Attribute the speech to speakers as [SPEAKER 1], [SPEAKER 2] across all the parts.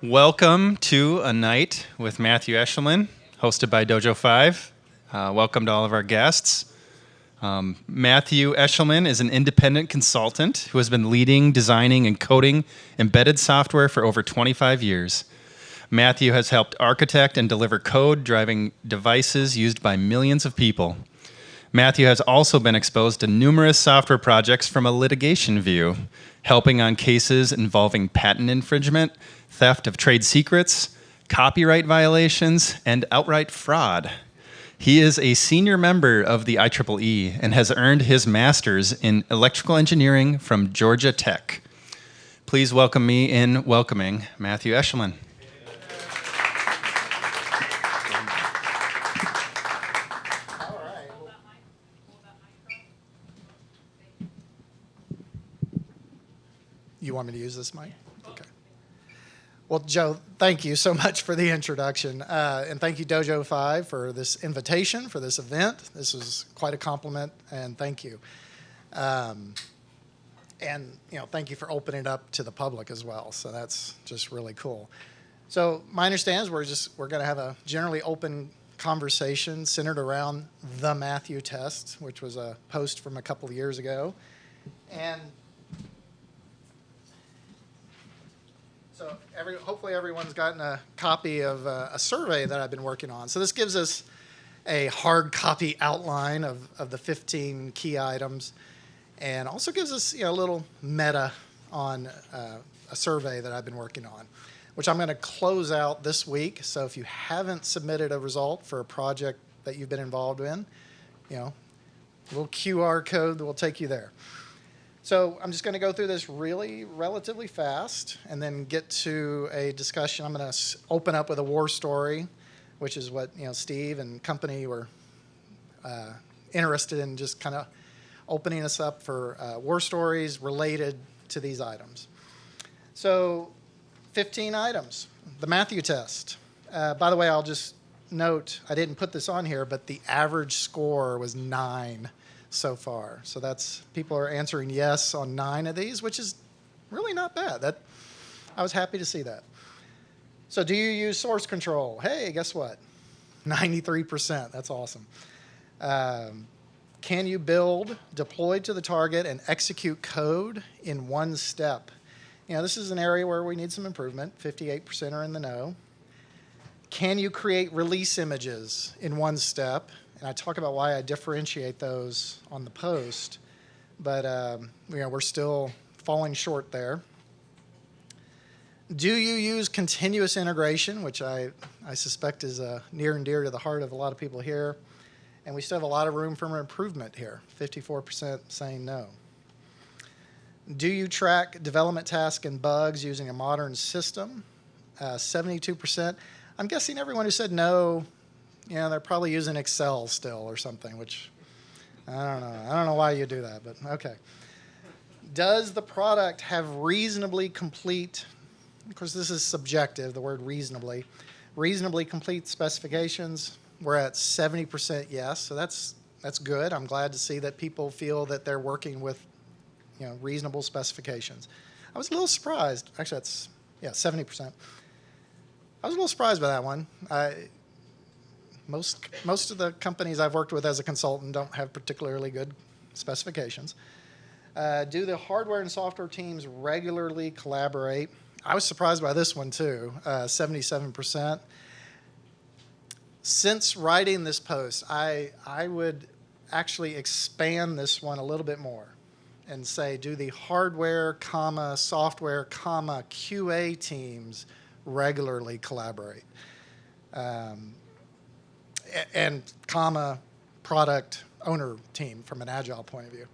[SPEAKER 1] Welcome to A Night with Matthew Eshleman, hosted by Dojo Five. Welcome to all of our guests. Matthew Eshleman is an independent consultant who has been leading, designing, and coding embedded software for over 25 years. Matthew has helped architect and deliver code driving devices used by millions of people. Matthew has also been exposed to numerous software projects from a litigation view, helping on cases involving patent infringement, theft of trade secrets, copyright violations, and outright fraud. He is a senior member of the IEEE and has earned his master's in electrical engineering from Georgia Tech. Please welcome me in welcoming Matthew Eshleman.
[SPEAKER 2] You want me to use this mic? Okay. Well, Joe, thank you so much for the introduction. And thank you, Dojo 5, for this invitation, for this event. This was quite a compliment, and thank you. And, thank you for opening it up to the public as well. So that's just really cool. So my understanding is we're going to have a generally open conversation centered around the Matthew test, which was a post from a couple of years ago. And so hopefully everyone's gotten a copy of a survey that I've been working on. So this gives us a hard copy outline of the 15 key items, and also gives us a little meta on a survey that I've been working on, which I'm going to close out this week. So if you haven't submitted a result for a project that you've been involved in, a little QR code that will take you there. So I'm just going to go through this relatively fast and then get to a discussion. I'm going to open up with a war story, which is what Steve and company were interested in, just kind of opening us up for war stories related to these items. So 15 items. The Matthew test. By the way, I'll just note, I didn't put this on here, but the average score was 9. So far. So that's, people are answering yes on 9 of these, which is really not bad. I was happy to see that. So do you use source control? Hey, guess what? 93%. That's awesome. Can you build, deploy to the target, and execute code in one step? This is an area where we need some improvement. 58% are in the no. Can you create release images in one step? And I talk about why I differentiate those on the post, but we're still falling short there. Do you use continuous integration, which I suspect is near and dear to the heart of a lot of people here, and we still have a lot of room for improvement here. 54% saying no. Do you track development tasks and bugs using a modern system? 72%. I'm guessing everyone who said no, they're probably using Excel still or something, which I don't know. I don't know why you do that, but okay. Does the product have reasonably complete, of course this is subjective, the word reasonably complete specifications? We're at 70% yes, so that's good. I'm glad to see that people feel that they're working with reasonable specifications. I was a little surprised. Actually, that's 70%. I was a little surprised by that one. Most of the companies I've worked with as a consultant don't have particularly good specifications. Do the hardware and software teams regularly collaborate? I was surprised by this one too, 77%. Since writing this post, I would actually expand this one a little bit more and say, do the hardware, software, QA teams regularly collaborate? And product owner team from an agile point of view.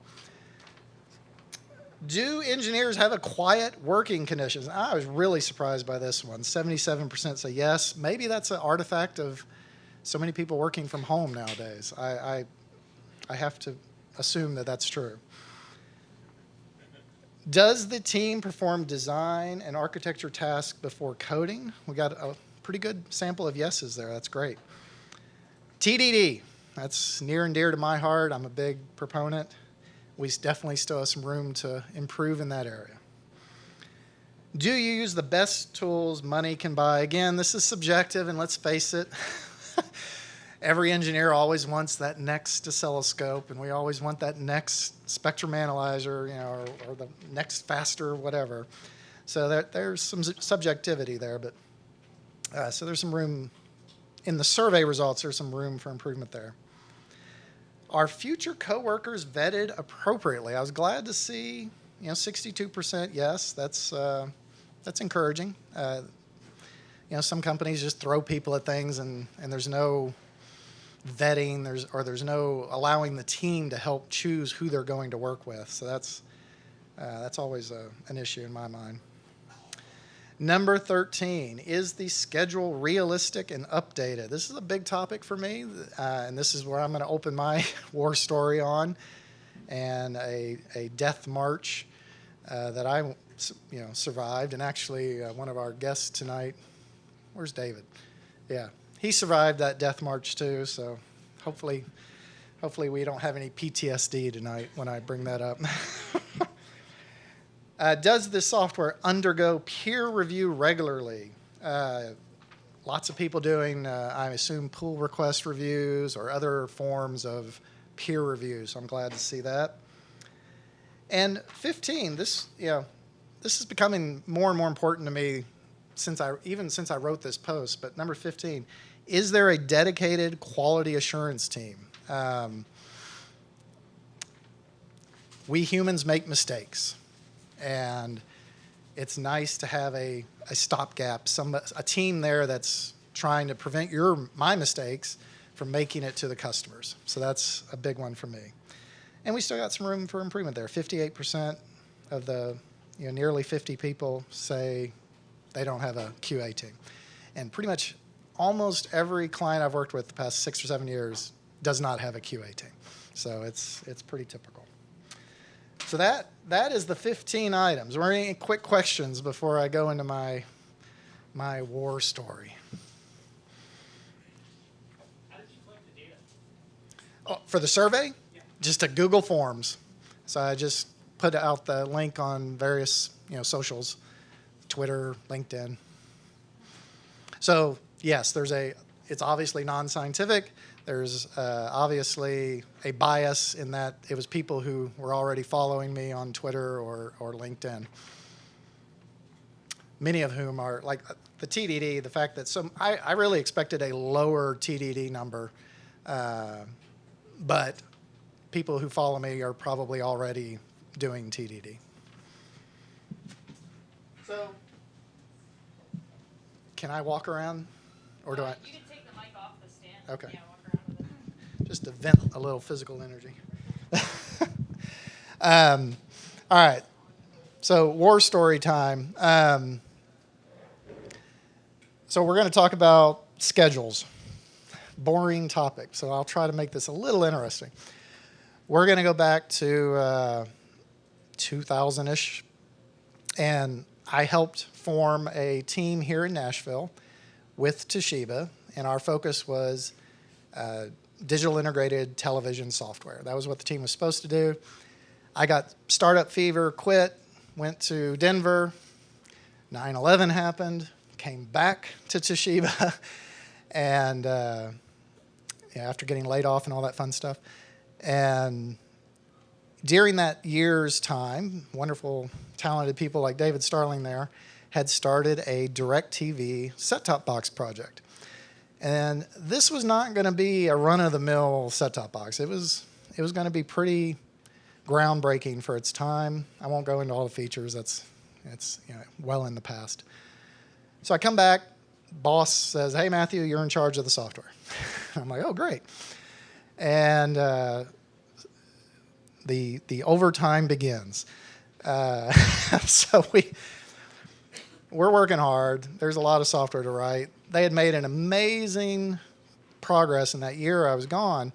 [SPEAKER 2] Do engineers have a quiet working conditions? I was really surprised by this one. 77% say yes. Maybe that's an artifact of so many people working from home nowadays. I have to assume that that's true. Does the team perform design and architecture tasks before coding? We got a pretty good sample of yeses there. That's great. TDD, that's near and dear to my heart. I'm a big proponent. We definitely still have some room to improve in that area. Do you use the best tools money can buy? Again, this is subjective, and let's face it, every engineer always wants that next oscilloscope, and we always want that next spectrum analyzer, or the next faster whatever. So there's some subjectivity there, but so there's some room in the survey results. There's some room for improvement there. Are future coworkers vetted appropriately? I was glad to see, 62% yes. That's encouraging. Some companies just throw people at things, and there's no vetting. There's no allowing the team to help choose who they're going to work with. So that's always an issue in my mind. Number 13, is the schedule realistic and updated? This is a big topic for me, and this is where I'm going to open my war story on, and a death march that I survived. And actually, one of our guests tonight, where's David? Yeah, he survived that death march too, so hopefully we don't have any PTSD tonight when I bring that up. Does this software undergo peer review regularly? Lots of people doing, I assume, pull request reviews or other forms of peer reviews. So I'm glad to see that. And 15, this is becoming more and more important to me since I wrote this post. But number 15, is there a dedicated quality assurance team? We humans make mistakes. And it's nice to have a stopgap, a team there that's trying to prevent my mistakes from making it to the customers. So that's a big one for me. And we still got some room for improvement there. 58% of the nearly 50 people say they don't have a QA team. And pretty much almost every client I've worked with the past 6 or 7 years does not have a QA team. So it's pretty typical. So that is the 15 items. Were there any quick questions before I go into my war story?
[SPEAKER 3] How did you collect the data?
[SPEAKER 2] Oh, for the survey? Yeah. Just a Google Forms. So I just put out the link on various socials, Twitter, LinkedIn. So yes, it's obviously non-scientific. There's obviously a bias in that it was people who were already following me on Twitter or LinkedIn. Many of whom are like the TDD, the fact that I really expected a lower TDD number, but people who follow me are probably already doing TDD. So, can I walk around, or do I?
[SPEAKER 4] You can take the mic off the stand.
[SPEAKER 2] Okay.
[SPEAKER 4] Yeah, walk around with it.
[SPEAKER 2] Just to vent a little physical energy. All right. So war story time. So we're going to talk about schedules. Boring topic. So I'll try to make this a little interesting. We're going to go back to 2000-ish. And I helped form a team here in Nashville with Toshiba. And our focus was digital integrated television software. That was what the team was supposed to do. I got startup fever, quit, went to Denver. 9/11 happened, came back to Toshiba, and after getting laid off and all that fun stuff. And during that year's time, wonderful, talented people like David Starling there had started a DirecTV set-top box project. And this was not going to be a run-of-the-mill set-top box. It was going to be pretty groundbreaking for its time. I won't go into all the features. It's well in the past. So I come back. Boss says, "Hey, Matthew, you're in charge of the software." I'm like, "Oh, great." And the overtime begins. So we're working hard. There's a lot of software to write. They had made an amazing progress in that year I was gone.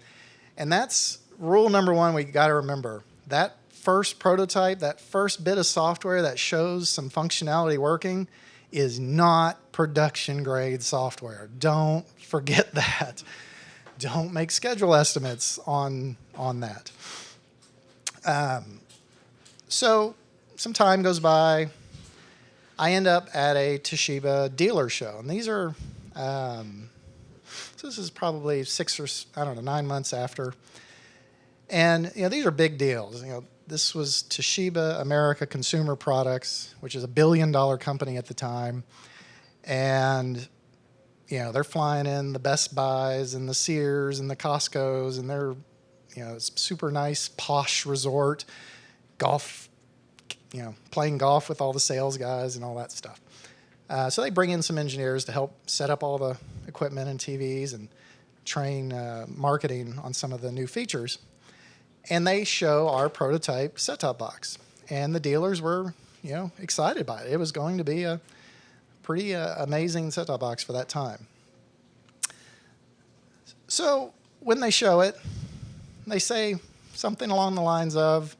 [SPEAKER 2] And that's rule number one we got to remember. That first prototype, that first bit of software that shows some functionality working is not production-grade software. Don't forget that. Don't make schedule estimates on that. So some time goes by. I end up at a Toshiba dealer show, and these are, so this is probably 9 months after. And, these are big deals. This was Toshiba America Consumer Products, which is $1 billion company at the time. And, they're flying in the Best Buys and the Sears and the Costcos, and they're, it's super nice, posh resort, golf, playing golf with all the sales guys and all that stuff. So they bring in some engineers to help set up all the equipment and TVs and train marketing on some of the new features. And they show our prototype set-top box. And the dealers were, excited by it. It was going to be a pretty amazing set-top box for that time. So when they show it, they say something along the lines of,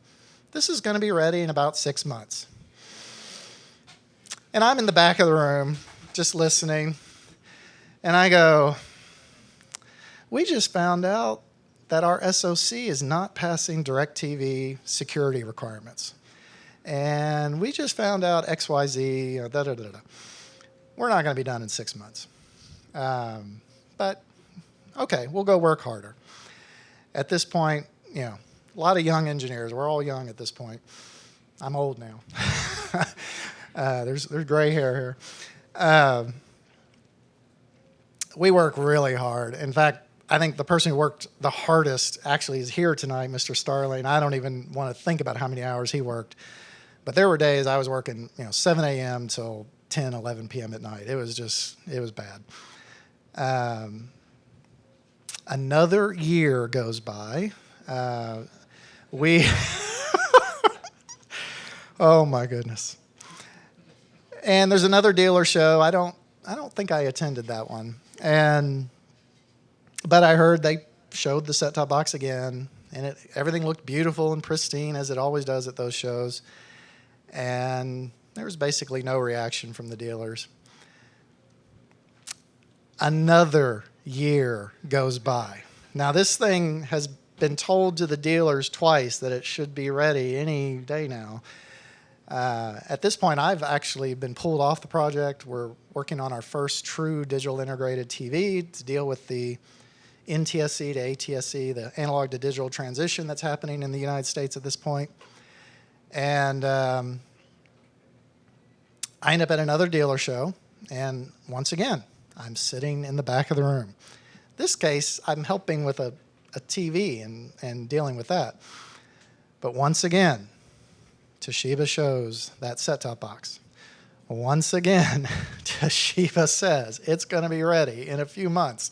[SPEAKER 2] this is going to be ready in about 6 months. And I'm in the back of the room just listening. And I go, we just found out that our SoC is not passing DirecTV security requirements. And we just found out XYZ, We're not going to be done in 6 months. But, okay, we'll go work harder. At this point, a lot of young engineers. We're all young at this point. I'm old now. There's gray hair here. We work really hard. In fact, I think the person who worked the hardest actually is here tonight, Mr. Starling. I don't even want to think about how many hours he worked. But there were days I was working, 7 a.m. till 10, 11 p.m. at night. It was bad. Another year goes by. Oh my goodness. And there's another dealer show. I don't think I attended that one. But I heard they showed the set-top box again, and everything looked beautiful and pristine, as it always does at those shows. And there was basically no reaction from the dealers. Another year goes by. Now, this thing has been told to the dealers twice that it should be ready any day now. At this point, I've actually been pulled off the project. We're working on our first true digital integrated TV to deal with the NTSC to ATSC, the analog to digital transition that's happening in the United States at this point. And I end up at another dealer show, and once again, I'm sitting in the back of the room. This case, I'm helping with a TV and dealing with that. But once again, Toshiba shows that set-top box. Once again, Toshiba says it's going to be ready in a few months.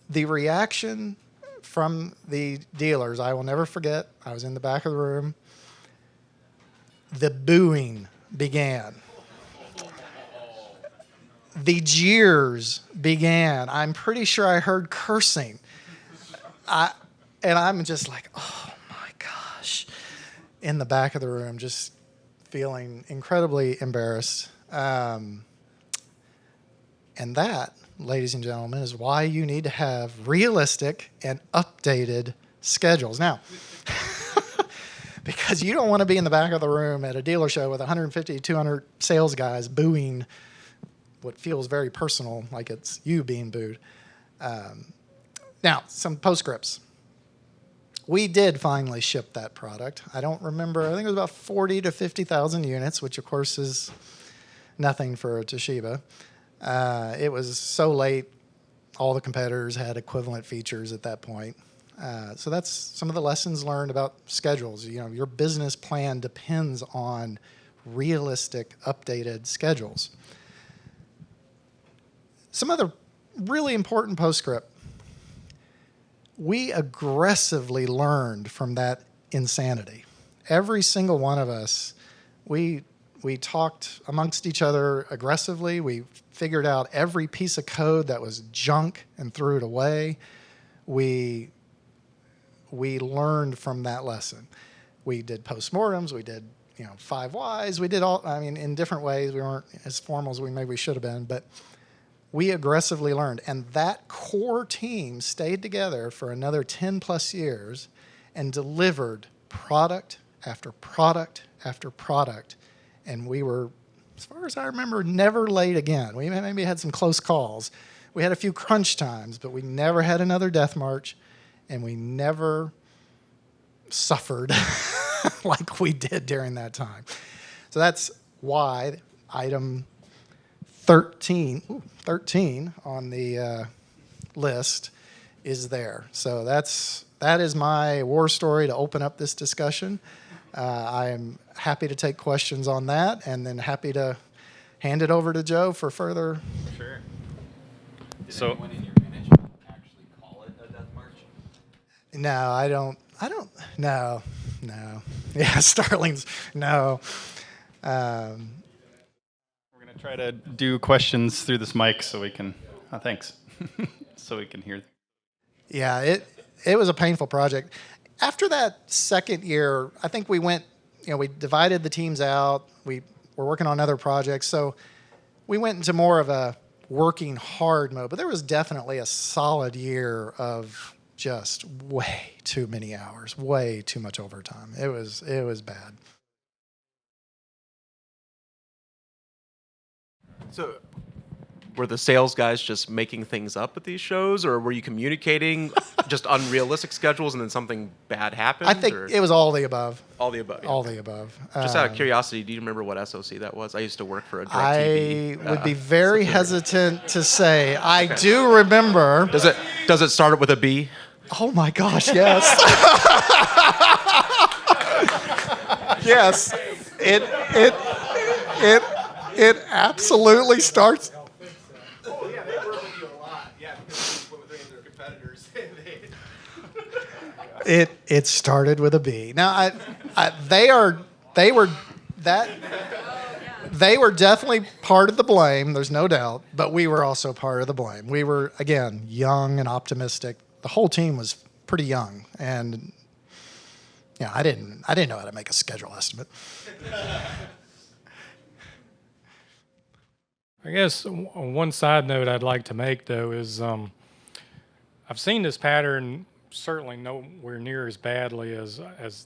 [SPEAKER 2] The reaction from the dealers, I will never forget. I was in the back of the room. The booing began. The jeers began. I'm pretty sure I heard cursing. And I'm just like, oh my gosh, in the back of the room, just feeling incredibly embarrassed. And that, ladies and gentlemen, is why you need to have realistic and updated schedules. Now, because you don't want to be in the back of the room at a dealer show with 150 to 200 sales guys booing what feels very personal, like it's you being booed. Now, some postscripts. We did finally ship that product. I don't remember, I think it was about 40 to 50,000 units, which of course is nothing for a Toshiba. It was so late, all the competitors had equivalent features at that point. So that's some of the lessons learned about schedules. Your business plan depends on realistic, updated schedules. Some other really important postscript. We aggressively learned from that insanity. Every single one of us, we talked amongst each other aggressively. We figured out every piece of code that was junk and threw it away. We learned from that lesson. We did postmortems. We did 5 whys. We did all, in different ways. We weren't as formal as we should have been, but we aggressively learned. And that core team stayed together for another 10 plus years and delivered product after product after product And we were, as far as I remember, never late again. We maybe had some close calls. We had a few crunch times, but we never had another death march, and we never suffered like we did during that time. So that's why item 13 on the list is there. So that is my war story to open up this discussion. I am happy to take questions on that, and then happy to hand it over to Joe for further.
[SPEAKER 1] Sure.
[SPEAKER 5] Did
[SPEAKER 1] So-
[SPEAKER 5] anyone in your management actually call it a death march?
[SPEAKER 2] No, I don't. No. Yeah, Starling's no.
[SPEAKER 1] We're going to try to do questions through this mic so we can, thanks, so we can hear.
[SPEAKER 2] Yeah, it was a painful project. After that second year, I think we went, we divided the teams out. We were working on other projects. So we went into more of a working hard mode. But there was definitely a solid year of just way too many hours, way too much overtime. It was bad.
[SPEAKER 6] So, were the sales guys just making things up at these shows, or were you communicating just unrealistic schedules and then something bad happened?
[SPEAKER 2] I think
[SPEAKER 6] or?
[SPEAKER 2] it was all the above.
[SPEAKER 6] All the above. Yeah.
[SPEAKER 2] All the above.
[SPEAKER 6] Just out of curiosity, do you remember what SOC that was? I used to work for a
[SPEAKER 2] I
[SPEAKER 6] DirecTV.
[SPEAKER 2] would be very hesitant to say. I do remember.
[SPEAKER 6] Does it start with a B?
[SPEAKER 2] Oh my gosh, yes. Yes. It absolutely starts.
[SPEAKER 6] Oh yeah, they work with you a lot. Yeah, because with their competitors.
[SPEAKER 2] It started with a B. Now they were definitely part of the blame. There's no doubt, but we were also part of the blame. We were, again, young and optimistic. The whole team was pretty young, and I didn't know how to make a schedule estimate.
[SPEAKER 3] I guess one side note I'd like to make, though, is I've seen this pattern certainly nowhere near as badly as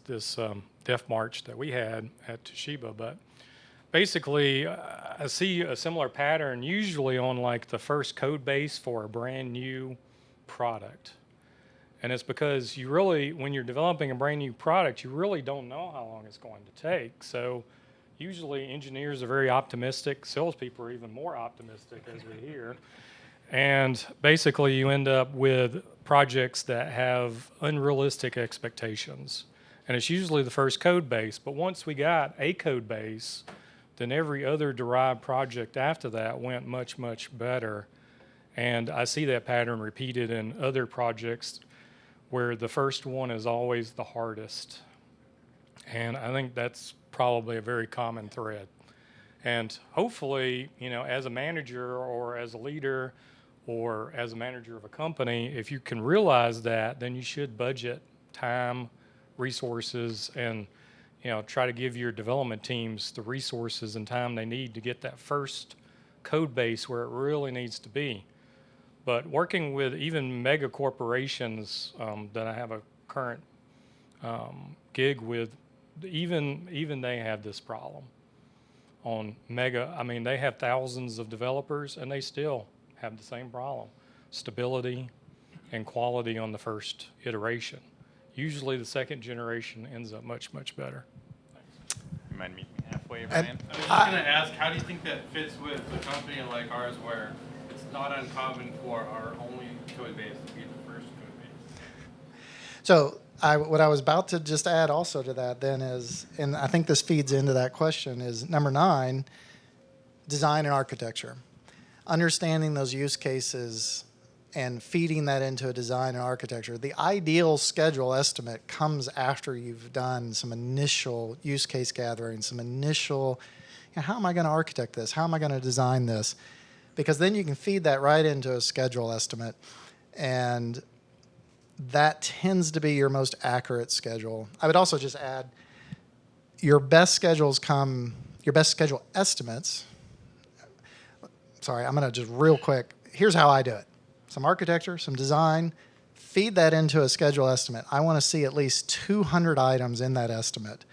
[SPEAKER 3] this Death March that we had at Toshiba, but basically I see a similar pattern usually on like the first code base for a brand new product. And it's because when you're developing a brand new product, you really don't know how long it's going to take. So usually engineers are very optimistic. Salespeople are even more optimistic, as we hear. And basically you end up with projects that have unrealistic expectations. And it's usually the first code base. But once we got a code base, then every other derived project after that went much, much better. And I see that pattern repeated in other projects where the first one is always the hardest. And I think that's probably a very common thread. And hopefully, as a manager or as a leader or as a manager of a company, if you can realize that, then you should budget time, resources, and try to give your development teams the resources and time they need to get that first code base where it really needs to be. But working with even mega corporations that I have a current gig with, even they have this problem on mega. I mean, they have thousands of developers and they still have the same problem: stability and quality on the first iteration. Usually the second generation ends up much, much better.
[SPEAKER 1] You mind meeting me halfway, Brian?
[SPEAKER 7] I was just going to ask, how do you think that fits with a company like ours where it's not uncommon for our only code base to be the first code base?
[SPEAKER 2] So what I was about to just add also to that then is, and I think this feeds into that question, is number 9, design and architecture. Understanding those use cases and feeding that into a design and architecture. The ideal schedule estimate comes after you've done some initial use case gathering, some initial, how am I going to architect this? How am I going to design this? Because then you can feed that right into a schedule estimate, and that tends to be your most accurate schedule. I would also just add, your best schedule estimates. Sorry, I'm going to just real quick. Here's how I do it. Some architecture, some design, feed that into a schedule estimate. I want to see at least 200 items in that estimate.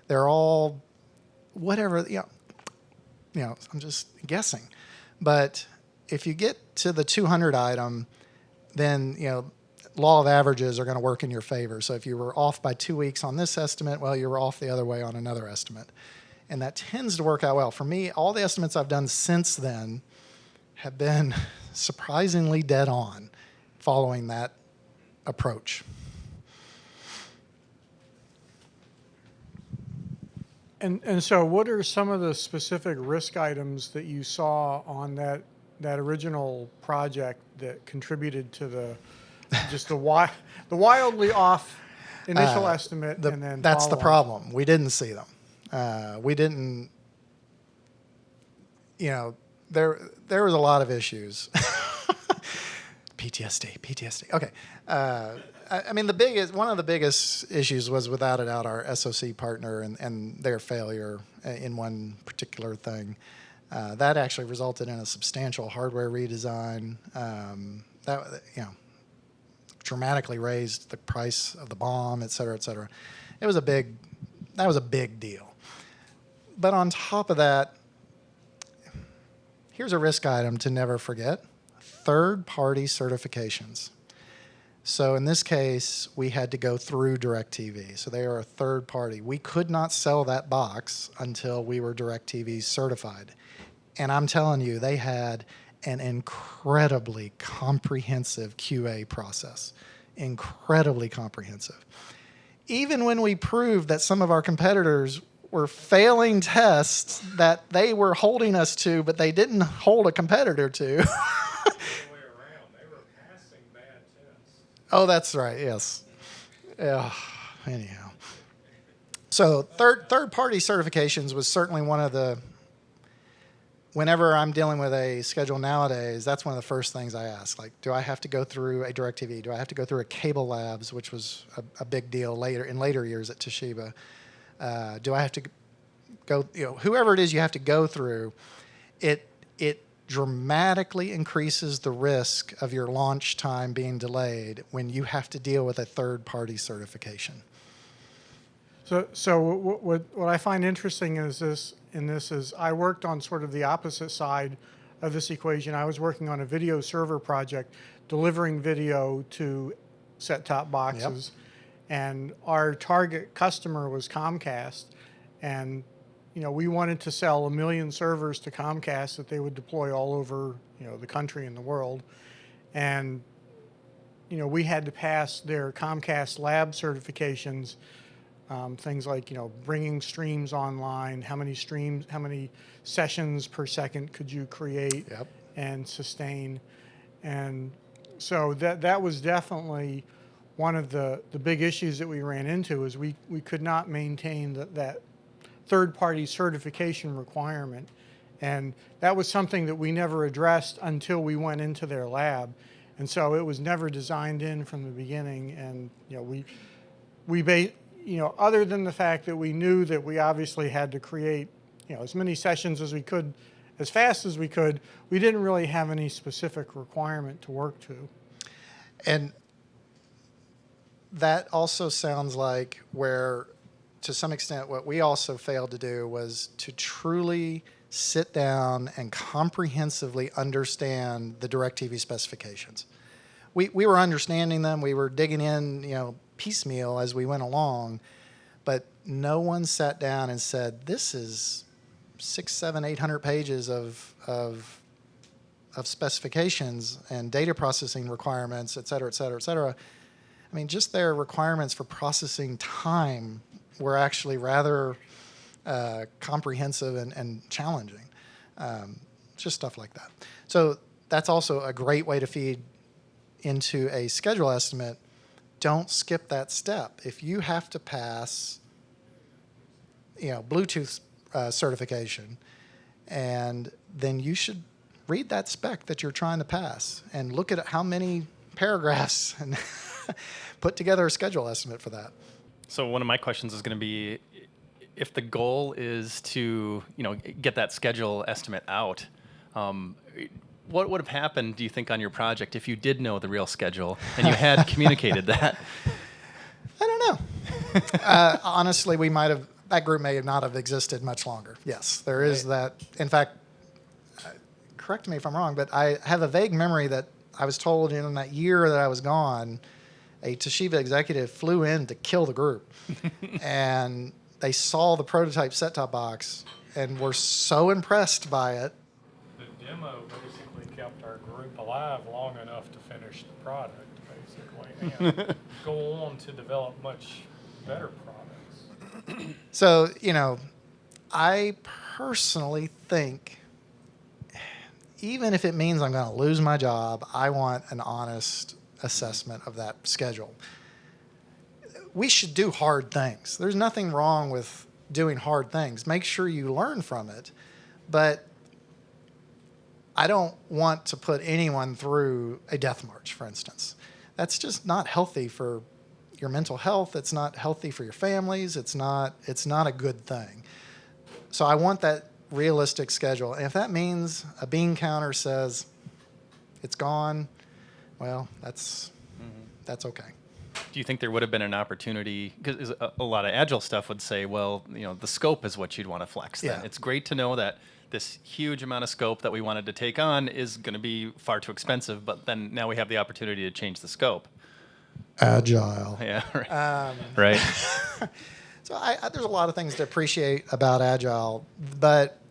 [SPEAKER 2] They're all whatever, I'm just guessing. But if you get to the 200 item, then, law of averages are going to work in your favor. So if you were off by 2 weeks on this estimate, well, you were off the other way on another estimate. And that tends to work out well. For me, all the estimates I've done since then have been surprisingly dead on following that approach.
[SPEAKER 8] And so what are some of the specific risk items that you saw on that original project that contributed to the wildly off initial estimate and then
[SPEAKER 2] that's the
[SPEAKER 8] follow-on?
[SPEAKER 2] problem. We didn't see them. We didn't, there was a lot of issues. PTSD. Okay. One of the biggest issues was without a doubt our SOC partner and their failure in one particular thing. That actually resulted in a substantial hardware redesign. That dramatically raised the price of the BOM, et cetera, et cetera. That was a big deal. But on top of that, here's a risk item to never forget: third-party certifications. So in this case, we had to go through DirecTV. So they are a third party. We could not sell that box until we were DirecTV certified. And I'm telling you, they had an incredibly comprehensive QA process. Incredibly comprehensive. Even when we proved that some of our competitors were failing tests that they were holding us to, but they didn't hold a competitor to. Oh, that's right. Yes. Anyhow, so third-party certifications was certainly one of the. Whenever I'm dealing with a schedule nowadays, that's one of the first things I ask. Like, do I have to go through a DirecTV? Do I have to go through a Cable Labs, which was a big deal in later years at Toshiba? Do I have to go? Whoever it is you have to go through, it dramatically increases the risk of your launch time being delayed when you have to deal with a third-party certification.
[SPEAKER 8] So what I find interesting is I worked on sort of the opposite side of this equation. I was working on a video server project, delivering video to set-top boxes, and our target customer was Comcast, and we wanted to sell 1 million servers to Comcast that they would deploy all over, the country and the world. And, we had to pass their Comcast lab certifications, things like, bringing streams online, how many sessions per second could you create and sustain. And so that was definitely one of the big issues that we ran into, is we could not maintain that third-party certification requirement. And that was something that we never addressed until we went into their lab. And so it was never designed in from the beginning. And, other than the fact that we knew that we obviously had to create, as many sessions as we could, as fast as we could, we didn't really have any specific requirement to work to.
[SPEAKER 2] And that also sounds like where, to some extent, what we also failed to do was to truly sit down and comprehensively understand the DirecTV specifications. We were understanding them. We were digging in, piecemeal as we went along, but no one sat down and said, this is 600, 700, 800 pages of specifications and data processing requirements, et cetera, et cetera, et cetera. I mean, just their requirements for processing time were actually rather comprehensive and challenging. Just stuff like that. So that's also a great way to feed into a schedule estimate. Don't skip that step. If you have to pass, Bluetooth certification, and then you should read that spec that you're trying to pass and look at how many paragraphs and put together a schedule estimate for that.
[SPEAKER 1] So one of my questions is going to be, if the goal is to, get that schedule estimate out, what would have happened, do you think, on your project if you did know the real schedule and you had communicated that?
[SPEAKER 2] I don't know. Honestly, we might have that group may not have existed much longer. Yes, there is that. In fact, correct me if I'm wrong, but I have a vague memory that I was told in that year that I was gone, a Toshiba executive flew in to kill the group. And they saw the prototype set-top box and were so impressed by it.
[SPEAKER 3] The demo basically kept our group alive long enough to finish the product, basically, and go on to develop much better products.
[SPEAKER 2] So, I personally think even if it means I'm going to lose my job, I want an honest assessment of that schedule. We should do hard things. There's nothing wrong with doing hard things. Make sure you learn from it. But I don't want to put anyone through a death march, for instance. That's just not healthy for your mental health. It's not healthy for your families. It's not a good thing. So I want that realistic schedule. And if that means a bean counter says it's gone, well, that's okay.
[SPEAKER 1] Do you think there would have been an opportunity, because a lot of Agile stuff would say, well, the scope is what you'd want to flex. Then.
[SPEAKER 2] Yeah.
[SPEAKER 1] It's great to know that this huge amount of scope that we wanted to take on is going to be far too expensive, but then now we have the opportunity to change the scope.
[SPEAKER 2] Agile.
[SPEAKER 1] Yeah, right. Right.
[SPEAKER 2] So there's a lot of things to appreciate about Agile, but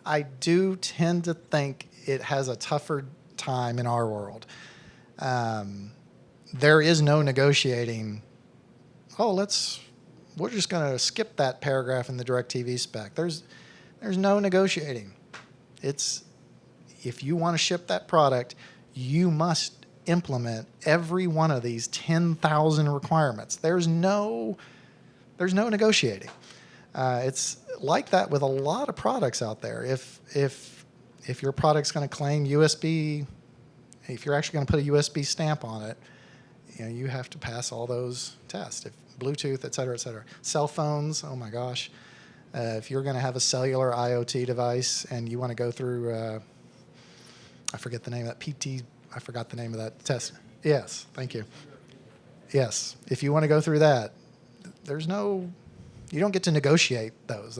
[SPEAKER 2] I do tend to think it has a tougher time in our world. There is no negotiating. We're just going to skip that paragraph in the DirecTV spec. There's no negotiating. If you want to ship that product, you must implement every one of these 10,000 requirements. There's no negotiating. It's like that with a lot of products out there. If your product's going to claim USB, if you're actually going to put a USB stamp on it, you have to pass all those tests. If Bluetooth, et cetera, et cetera. Cell phones, oh my gosh. If you're going to have a cellular IoT device and you want to go through, I forget the name of that, I forgot the name of that test. Yes, thank you. Yes, if you want to go through that, you don't get to negotiate those.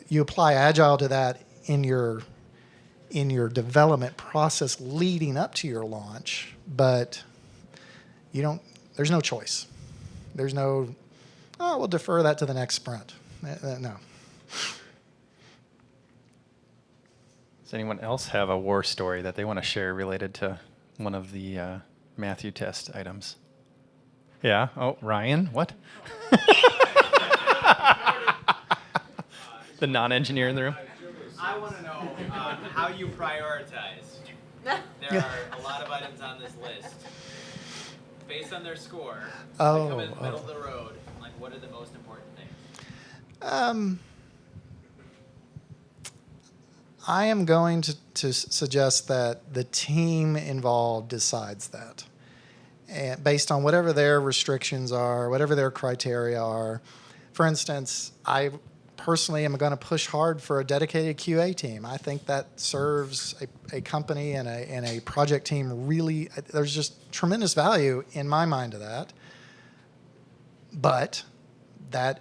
[SPEAKER 2] You apply Agile to that in your development process leading up to your launch, but there's no choice. There's no, we'll defer that to the next sprint. No.
[SPEAKER 1] Does anyone else have a war story that they want to share related to one of the Matthew test items? Yeah. Oh, Ryan, what? The non-engineer in the room?
[SPEAKER 5] I want to know how you prioritize. There are a lot of items on this list. Based on their score, they come in the middle of the road. Like, what are the most important things?
[SPEAKER 2] I am going to suggest that the team involved decides that. And based on whatever their restrictions are, whatever their criteria are. For instance, I personally am going to push hard for a dedicated QA team. I think that serves a company and a project team really. There's just tremendous value in my mind to that. But that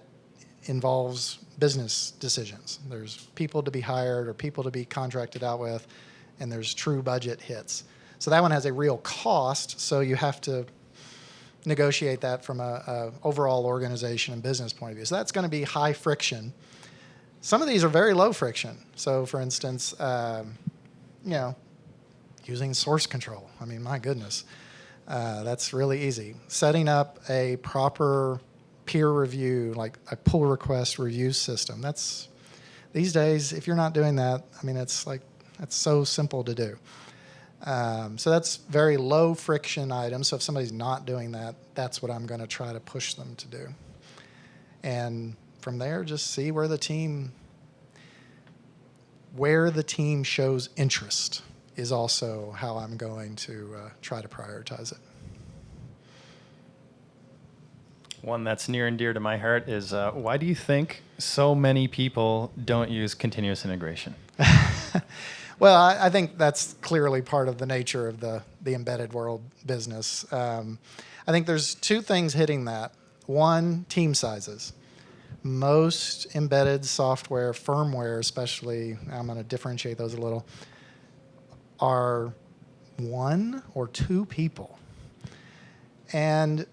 [SPEAKER 2] involves business decisions. There's people to be hired or people to be contracted out with, and there's true budget hits. So that one has a real cost, so you have to negotiate that from a overall organization and business point of view. So that's going to be high friction. Some of these are very low friction. So for instance, using source control. I mean, my goodness, that's really easy. Setting up a proper peer review, like a pull request review system. That's, these days, if you're not doing that, I mean, that's so simple to do. So that's very low friction items. So if somebody's not doing that, that's what I'm going to try to push them to do. And from there, just see where the team shows interest is also how I'm going to try to prioritize it.
[SPEAKER 1] One that's near and dear to my heart is why do you think so many people don't use continuous integration?
[SPEAKER 2] Well, I think that's clearly part of the nature of the embedded world business. I think there's two things hitting that. One, team sizes. Most embedded software, firmware especially, I'm going to differentiate those a little, are 1 or 2 people. And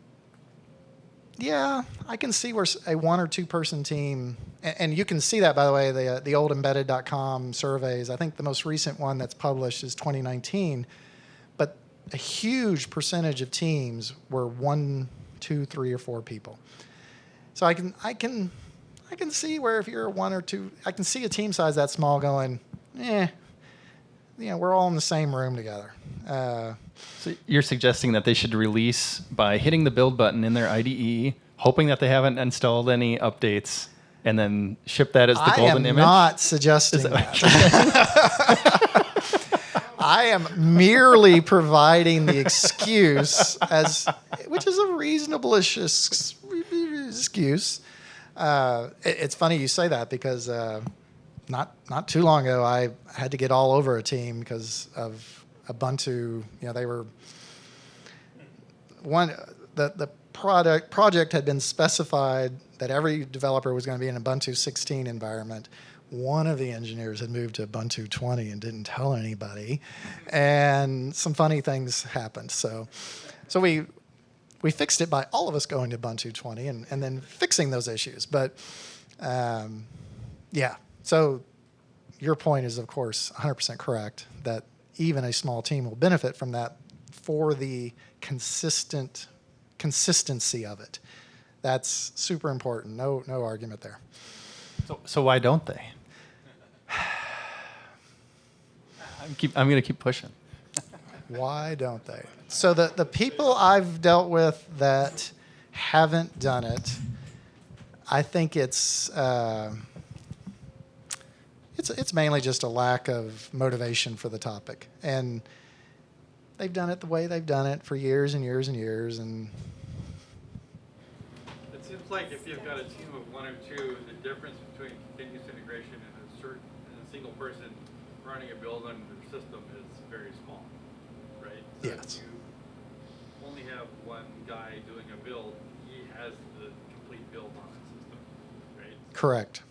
[SPEAKER 2] yeah, I can see where a 1 or 2 person team, and you can see that, by the way, the old embedded.com surveys. I think the most recent one that's published is 2019, but a huge percentage of teams were 1, 2, 3, or 4 people. So I can see where if you're a 1 or 2, I can see a team size that small going, we're all in the same room together.
[SPEAKER 1] So you're suggesting that they should release by hitting the build button in their IDE, hoping that they haven't installed any updates, and then ship that as the golden image?
[SPEAKER 2] I am not suggesting that. I am merely providing the excuse, which is a reasonable excuse. It's funny you say that because not too long ago I had to get all over a team because of Ubuntu. They were the project had been specified that every developer was going to be in an Ubuntu 16 environment. One of the engineers had moved to Ubuntu 20 and didn't tell anybody, and some funny things happened. So we fixed it by all of us going to Ubuntu 20 and then fixing those issues. But so your point is, of course, 100% correct that even a small team will benefit from that for the consistency of it. That's super important. No argument there.
[SPEAKER 1] So why don't they? I'm going to keep pushing.
[SPEAKER 2] Why don't they? So the people I've dealt with that haven't done it, I think it's mainly just a lack of motivation for the topic. And they've done it the way they've done it for years and years and years. And
[SPEAKER 7] it seems like if you've got a team of 1 or 2, the difference between continuous integration and a single person running a build on the system is very small, right? So
[SPEAKER 2] yes.
[SPEAKER 7] if you only have one guy doing a build, he has the complete build on the system, right?
[SPEAKER 2] Correct.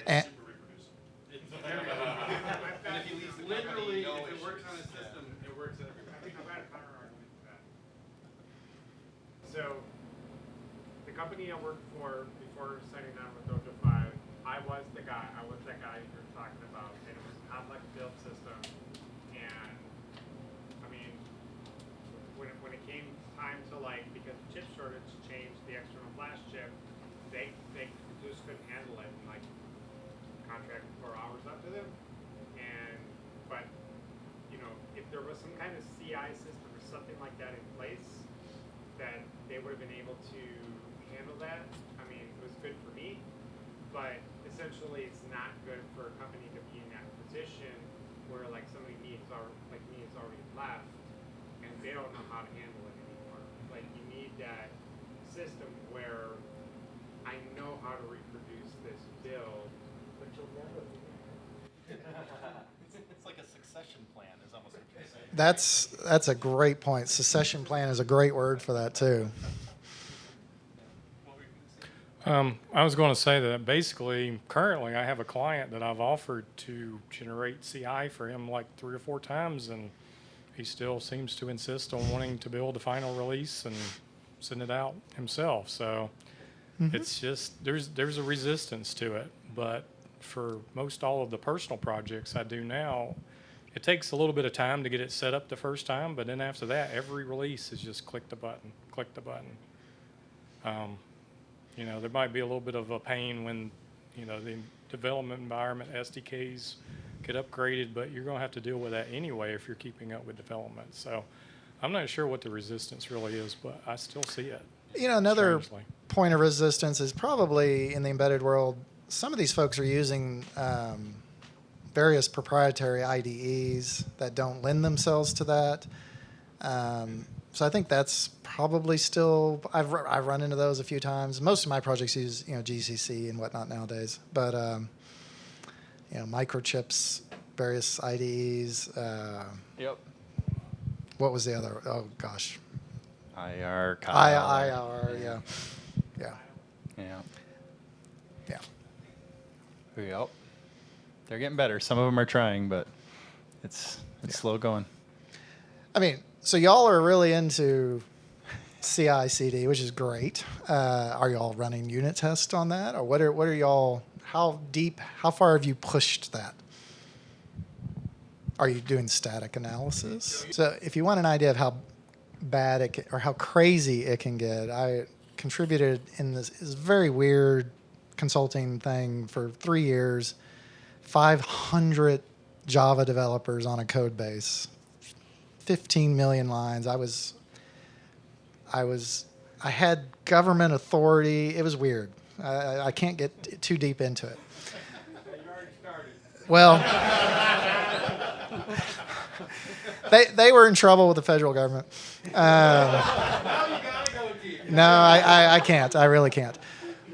[SPEAKER 2] And
[SPEAKER 7] And if it works on a system, it works on everybody.
[SPEAKER 9] I've got a counter argument to that. So, the company I worked for before signing on with Dojo 5, I was that guy you're talking about, and it was a complex build system. And I mean, when it came time to because the chip shortage changed the external flash chip, they just couldn't handle it, and contracted 4 hours up to them. But if there was some kind of CI system or something like that in place, that they would have been able to handle that. I mean, it was good for me, but essentially it's not good for a company to be in that position where somebody like me has already left and they don't know how to handle it anymore. You need that system where I know how to reproduce this build, but you'll never be there.
[SPEAKER 1] It's like a succession plan is almost what you're saying.
[SPEAKER 2] that's a great point. Succession plan is a great word for that too.
[SPEAKER 3] I was going to say that basically, currently, I have a client that I've offered to generate CI for him 3 or 4 times, and he still seems to insist on wanting to build the final release and send it out himself. So it's just there's a resistance to it. But for most all of the personal projects I do now, it takes a little bit of time to get it set up the first time, but then after that, every release is just click the button. There might be a little bit of a pain when, the development environment SDKs get upgraded, but you're going to have to deal with that anyway if you're keeping up with development. So I'm not sure what the resistance really is, but I still see it.
[SPEAKER 2] Another
[SPEAKER 3] strangely.
[SPEAKER 2] point of resistance is probably in the embedded world, some of these folks are using various proprietary IDEs that don't lend themselves to that. So I think that's probably still, I've run into those a few times. Most of my projects use GCC and whatnot nowadays. But microchips, various IDEs.
[SPEAKER 1] Yep.
[SPEAKER 2] What was the other? Oh gosh,
[SPEAKER 1] IR,
[SPEAKER 2] IR. Yeah.
[SPEAKER 1] Yeah.
[SPEAKER 2] Yeah.
[SPEAKER 1] Yep. They're getting better. Some of them are trying, but it's slow going.
[SPEAKER 2] I mean, so y'all are really into CI/CD, which is great. Are y'all running unit tests on that, or what are y'all? How far have you pushed that? Are you doing static analysis? So if you want an idea of how bad it can, or how crazy it can get, I contributed in this very weird consulting thing for 3 years, 500 Java developers on a code base, 15 million lines. I had government authority. It was weird. I can't get too deep into it.
[SPEAKER 7] You already started.
[SPEAKER 2] Well, they were in trouble with the federal government.
[SPEAKER 7] Now you gotta go deep.
[SPEAKER 2] No, I can't. I really can't.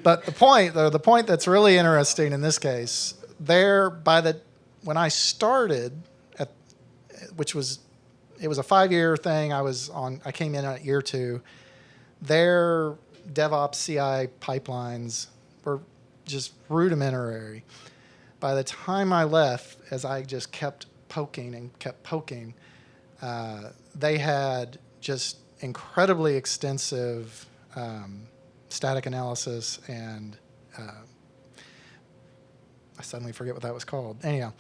[SPEAKER 2] But the point that's really interesting in this case, when I started, it was a 5-year thing. I came in at year 2. Their DevOps CI pipelines were just rudimentary. By the time I left, as I just kept poking, they had just incredibly extensive static analysis and I suddenly forget what that was called. Anyhow,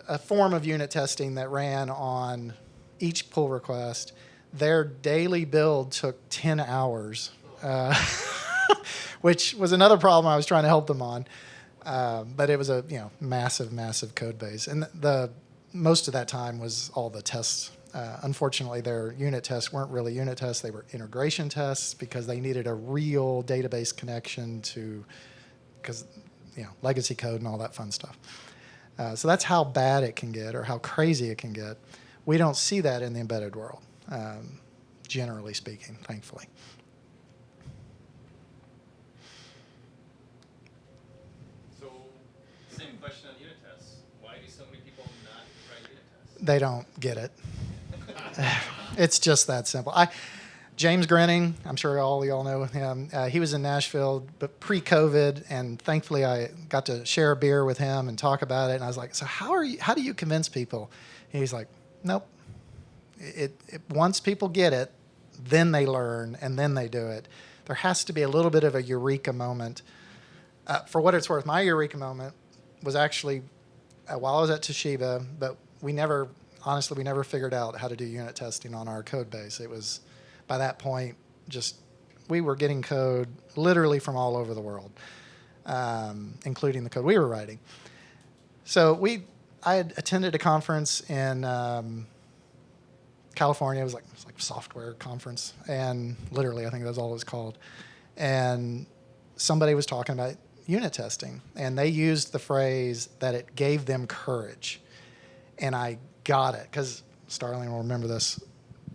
[SPEAKER 2] a form of unit testing that ran on each pull request. Their daily build took 10 hours, which was another problem I was trying to help them on. But it was a massive code base, and most of that time was all the tests. Unfortunately, their unit tests weren't really unit tests; they were integration tests because they needed a real database connection because legacy code and all that fun stuff. So that's how bad it can get, or how crazy it can get. We don't see that in the embedded world, generally speaking, thankfully.
[SPEAKER 1] So, same question on unit tests. Why do so many people not write unit tests?
[SPEAKER 2] They don't get it. It's just that simple. James Grinning, I'm sure all y'all know him. He was in Nashville, but pre-COVID, and thankfully I got to share a beer with him and talk about it. And I was like, "So how do you convince people?" And he's like, "Nope. Once people get it, then they learn and then they do it. There has to be a little bit of a eureka moment." For what it's worth, my eureka moment was actually while I was at Toshiba, but we never figured out how to do unit testing on our code base. It was, by that point, we were getting code literally from all over the world, including the code we were writing. So I had attended a conference in California. It was like a software conference, and literally I think that's all it was called. And somebody was talking about unit testing, and they used the phrase that it gave them courage. And I got it, because Starling will remember this.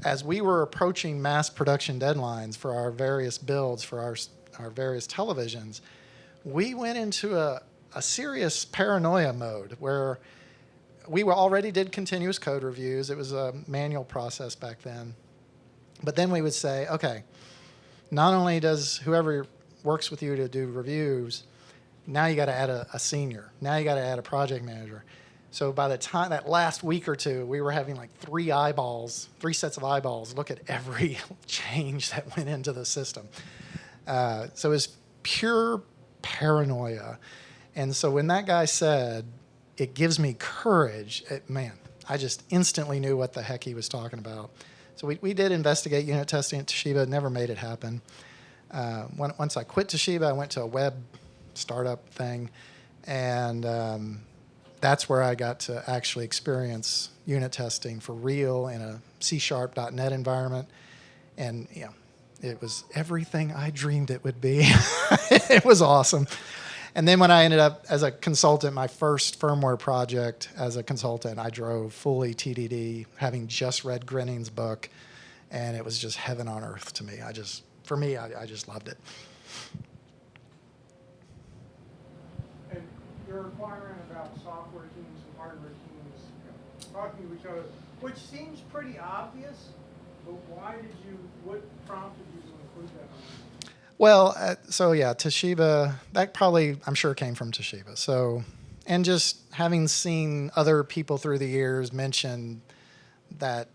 [SPEAKER 2] As we were approaching mass production deadlines for our various builds for our various televisions, we went into a serious paranoia mode where we already did continuous code reviews. It was a manual process back then. But then we would say, okay, not only does whoever works with you to do reviews, now you got to add a senior. Now you got to add a project manager. So by the time that last week or two, we were having like 3 sets of eyeballs look at every change that went into the system. So it was pure paranoia. And so when that guy said, "It gives me courage," I just instantly knew what the heck he was talking about. So we did investigate unit testing at Toshiba, never made it happen. Once I quit Toshiba, I went to a web startup thing, and that's where I got to actually experience unit testing for real in a C#.NET environment. And it was everything I dreamed it would be. It was awesome. And then when I ended up as a consultant, my first firmware project as a consultant, I drove fully TDD, having just read Grinning's book, and it was just heaven on earth to me. I just loved it.
[SPEAKER 8] And you're requirement about software teams and hardware teams talking to each other, which seems pretty obvious, but what prompted you to include that?
[SPEAKER 2] Well, so yeah, Toshiba, that probably, I'm sure, came from Toshiba. So, and just having seen other people through the years mention that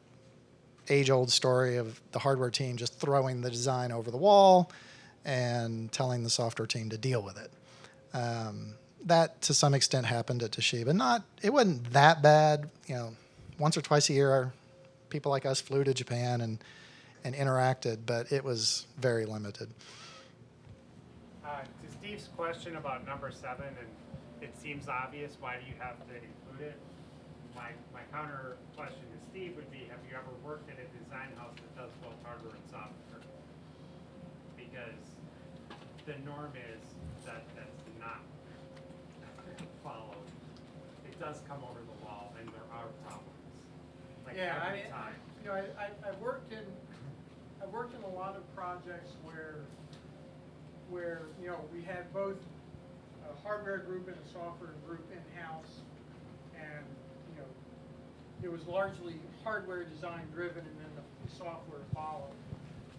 [SPEAKER 2] age-old story of the hardware team just throwing the design over the wall and telling the software team to deal with it. That, to some extent, happened at Toshiba. It wasn't that bad. Once or twice a year, people like us flew to Japan and interacted, but it was very limited.
[SPEAKER 9] To Steve's question about number 7, and it seems obvious, why do you have to include it? My counter question to Steve would be, have you ever worked at a design house that does both hardware and software? Because the norm is that that's not followed. It does come over the wall, and there are problems. Every time.
[SPEAKER 8] I've worked in a lot of projects where we had both a hardware group and a software group in-house, and it was largely hardware design driven, and then the software followed.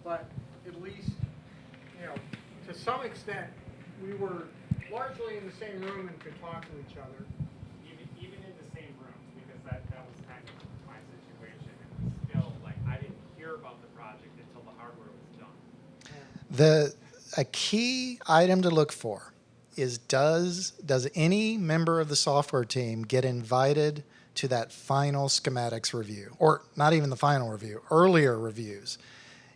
[SPEAKER 8] But at least, to some extent, we were largely in the same room and could talk to each other.
[SPEAKER 9] Even in the same room, because that was kind of my situation. It was still I didn't hear about the project until the hardware was done.
[SPEAKER 2] A key item to look for is does any member of the software team get invited to that final schematics review, or not even the final review, earlier reviews?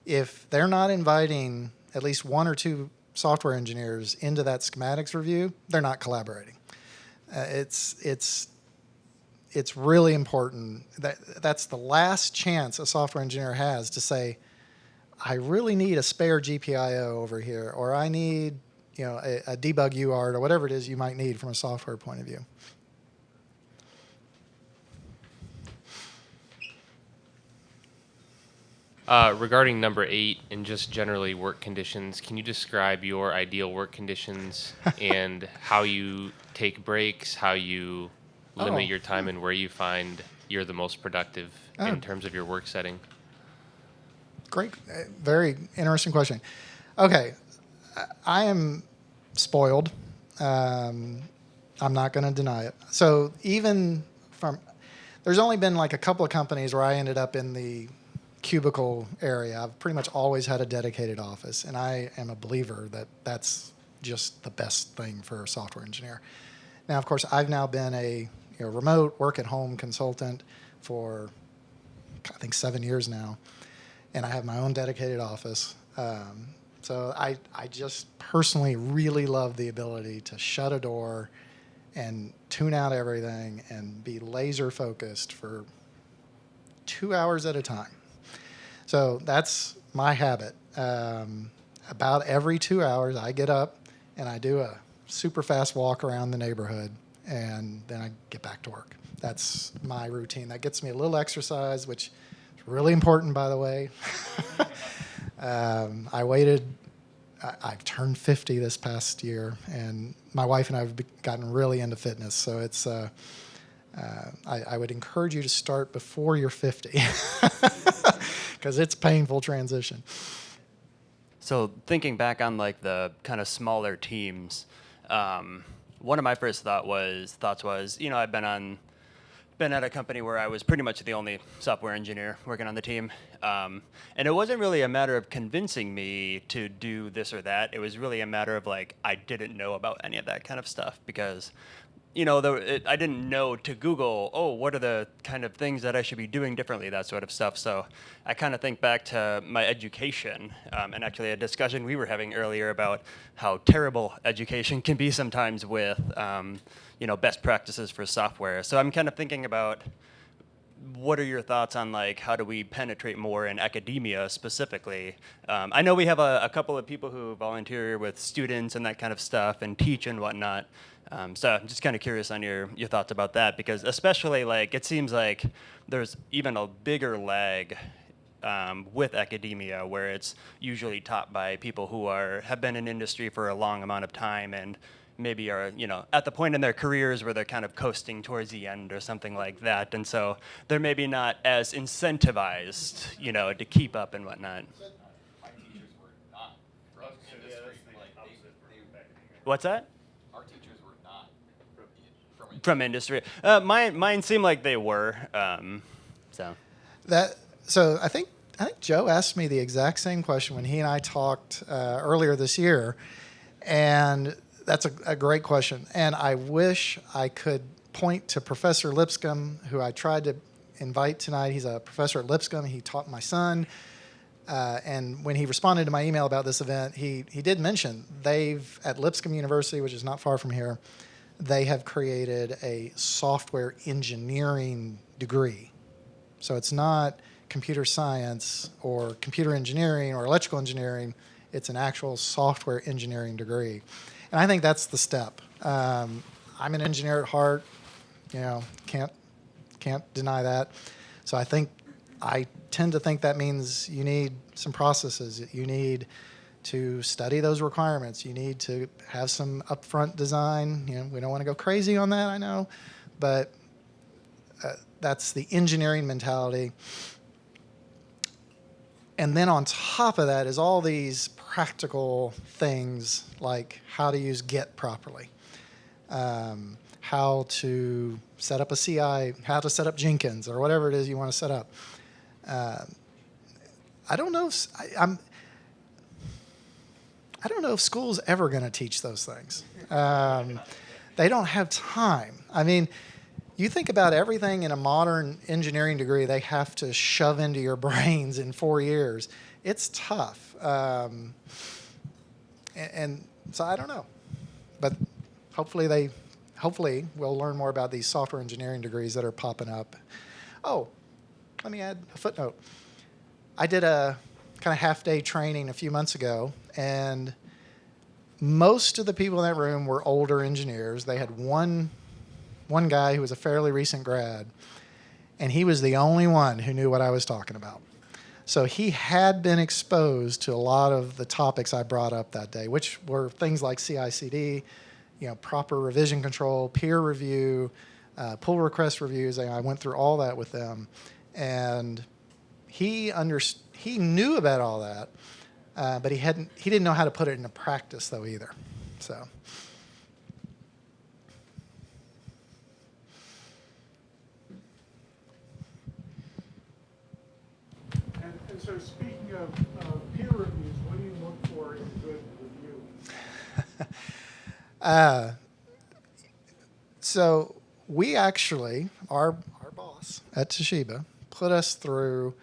[SPEAKER 2] If they're not inviting at least one or two software engineers into that schematics review, they're not collaborating. It's really important. That's the last chance a software engineer has to say, I really need a spare GPIO over here, or I need a debug UART, or whatever it is you might need from a software point of view.
[SPEAKER 10] Regarding number 8 and just generally work conditions, can you describe your ideal work conditions and how you take breaks, how you limit your time, and where you find you're the most productive in terms of your work setting?
[SPEAKER 2] Great, very interesting question. Okay, I am spoiled. I'm not going to deny it. So there's only been a couple of companies where I ended up in the cubicle area. I've pretty much always had a dedicated office, and I am a believer that that's just the best thing for a software engineer. Now, of course, I've now been a remote work-at-home consultant for, I think, 7 years now, and I have my own dedicated office. So I just personally really love the ability to shut a door and tune out everything and be laser focused for 2 hours at a time. So that's my habit. About every 2 hours, I get up and I do a super fast walk around the neighborhood, and then I get back to work. That's my routine. That gets me a little exercise, which is really important, by the way. I've turned 50 this past year, and my wife and I have gotten really into fitness. So it's, I would encourage you to start before you're 50, because it's a painful transition.
[SPEAKER 11] So thinking back on the kind of smaller teams, one of my first thoughts was, I've been at a company where I was pretty much the only software engineer working on the team. And it wasn't really a matter of convincing me to do this or that. It was really a matter of I didn't know about any of that kind of stuff because, I didn't know to Google, what are the kind of things that I should be doing differently, that sort of stuff. So I kind of think back to my education and actually a discussion we were having earlier about how terrible education can be sometimes with, best practices for software. So I'm kind of thinking about what are your thoughts on how do we penetrate more in academia specifically? I know we have a couple of people who volunteer with students and that kind of stuff and teach and whatnot. So I'm just kind of curious on your thoughts about that, because especially it seems like there's even a bigger lag with academia, where it's usually taught by people who have been in industry for a long amount of time and maybe are, at the point in their careers where they're kind of coasting towards the end or something like that. And so they're maybe not as incentivized, to keep up and whatnot.
[SPEAKER 12] My teachers were not from industry.
[SPEAKER 11] What's that?
[SPEAKER 12] Our teachers were not
[SPEAKER 11] From industry. Mine seemed like they were.
[SPEAKER 2] So I think Joe asked me the exact same question when he and I talked earlier this year, and that's a great question. And I wish I could point to Professor Lipscomb, who I tried to invite tonight. He's a professor at Lipscomb. He taught my son. And when he responded to my email about this event, he did mention they've, at Lipscomb University, which is not far from here, they have created a software engineering degree. So it's not computer science or computer engineering or electrical engineering. It's an actual software engineering degree. And I think that's the step. I'm an engineer at heart, can't deny that. So I tend to think that means you need some processes. You need to study those requirements. You need to have some upfront design. We don't want to go crazy on that, I know, but that's the engineering mentality. And then on top of that is all these practical things like how to use Git properly, how to set up a CI, how to set up Jenkins or whatever it is you want to set up. I don't know if school's ever going to teach those things. They don't have time. I mean, you think about everything in a modern engineering degree they have to shove into your brains in 4 years. It's tough. And so I don't know. But hopefully we'll learn more about these software engineering degrees that are popping up. Oh, let me add a footnote. I did a kind of half-day training a few months ago, and most of the people in that room were older engineers. They had one guy who was a fairly recent grad, and he was the only one who knew what I was talking about. So he had been exposed to a lot of the topics I brought up that day, which were things like CI/CD, proper revision control, peer review, pull request reviews. I went through all that with them, and he knew about all that, but he didn't know how to put it into practice though either. So.
[SPEAKER 8] And so speaking of peer reviews, what do you look for in a good review?
[SPEAKER 2] So we actually, our boss at Toshiba, put us through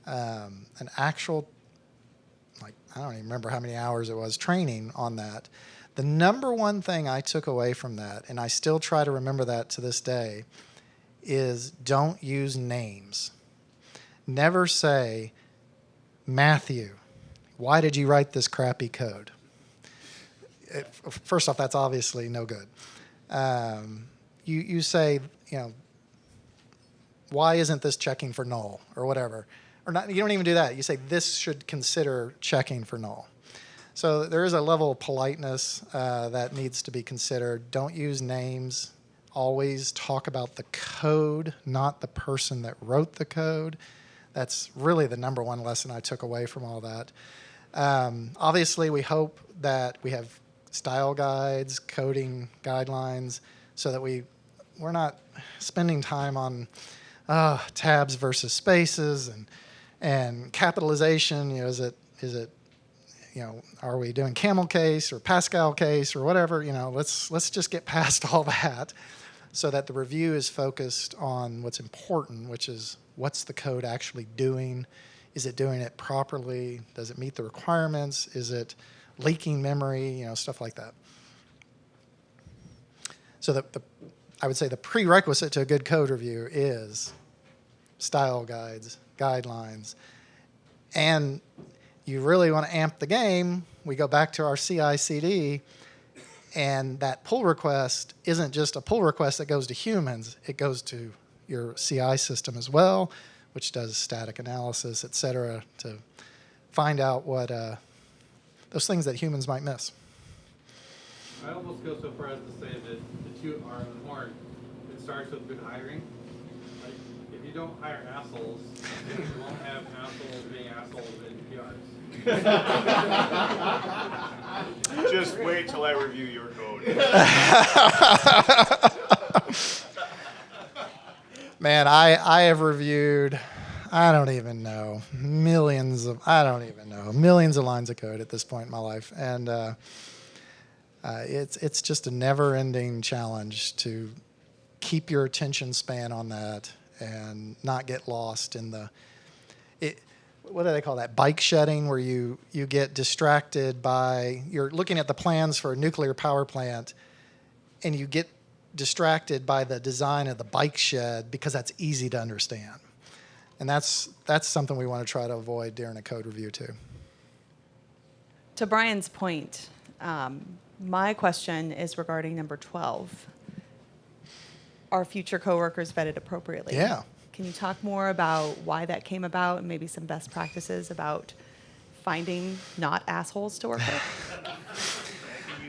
[SPEAKER 2] an actual, I don't even remember how many hours it was, training on that. The number one thing I took away from that, and I still try to remember that to this day, is don't use names. Never say, Matthew, why did you write this crappy code? First off, that's obviously no good. You say, why isn't this checking for null or whatever? Or not, you don't even do that. You say this should consider checking for null. So there is a level of politeness that needs to be considered. Don't use names. Always talk about the code, not the person that wrote the code. That's really the number one lesson I took away from all that. Obviously, we hope that we have style guides, coding guidelines, so that we're not spending time on tabs versus spaces and capitalization. Is it are we doing camel case or Pascal case or whatever? Let's just get past all that, so that the review is focused on what's important, which is what's the code actually doing? Is it doing it properly? Does it meet the requirements? Is it leaking memory? Stuff like that. So I would say the prerequisite to a good code review is style guides, guidelines. And you really want to amp the game, we go back to our CI/CD, and that pull request isn't just a pull request that goes to humans. It goes to your CI system as well, which does static analysis, et cetera, to find out what those things that humans might miss.
[SPEAKER 7] I almost go so far as to say that the two are on the horn. It starts with good hiring. Like, if you don't hire assholes, you won't have assholes being assholes in PRs.
[SPEAKER 12] Just wait till I review your code.
[SPEAKER 2] Man, I have reviewed, I don't even know, millions of lines of code at this point in my life. And it's just a never-ending challenge to keep your attention span on that and not get lost in what do they call that? Bike shedding, where you get distracted by, you're looking at the plans for a nuclear power plant and you get distracted by the design of the bike shed because that's easy to understand. And that's something we want to try to avoid during a code review too.
[SPEAKER 4] To Brian's point, my question is regarding number 12. Are future coworkers vetted appropriately?
[SPEAKER 2] Yeah.
[SPEAKER 4] Can you talk more about why that came about and maybe some best practices about finding not assholes to work with?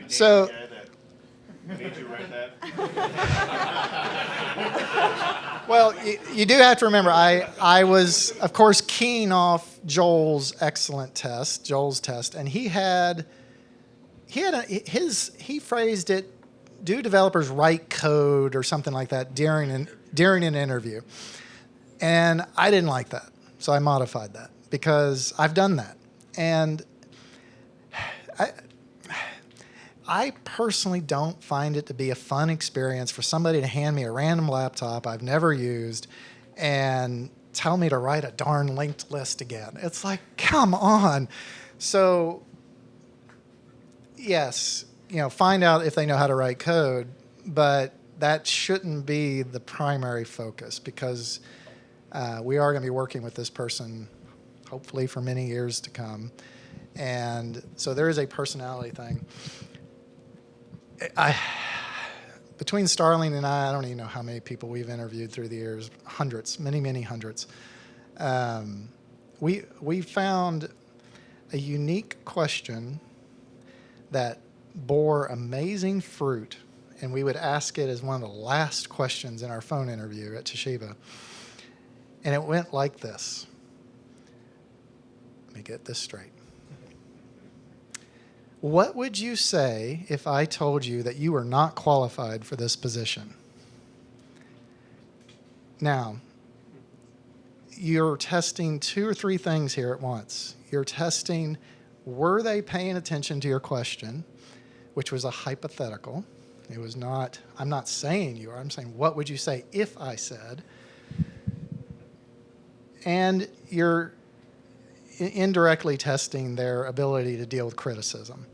[SPEAKER 2] So,
[SPEAKER 12] Did you write that?
[SPEAKER 2] well, you do have to remember, I was, of course, keen off Joel's test, and he phrased it, do developers write code or something like that during an interview. And I didn't like that, so I modified that because I've done that. And I personally don't find it to be a fun experience for somebody to hand me a random laptop I've never used and tell me to write a darn linked list again. It's like, come on. So, yes, find out if they know how to write code, but that shouldn't be the primary focus because we are going to be working with this person hopefully for many years to come. And so there is a personality thing. Between Starling and I don't even know how many people we've interviewed through the years, hundreds, many hundreds. We found a unique question that bore amazing fruit, and we would ask it as one of the last questions in our phone interview at Toshiba. And it went like this. Let me get this straight. What would you say if I told you that you were not qualified for this position? Now, you're testing 2 or 3 things here at once. You're testing, were they paying attention to your question, which was a hypothetical. It was not, I'm not saying you are, I'm saying, what would you say if I said? And you're indirectly testing their ability to deal with criticism.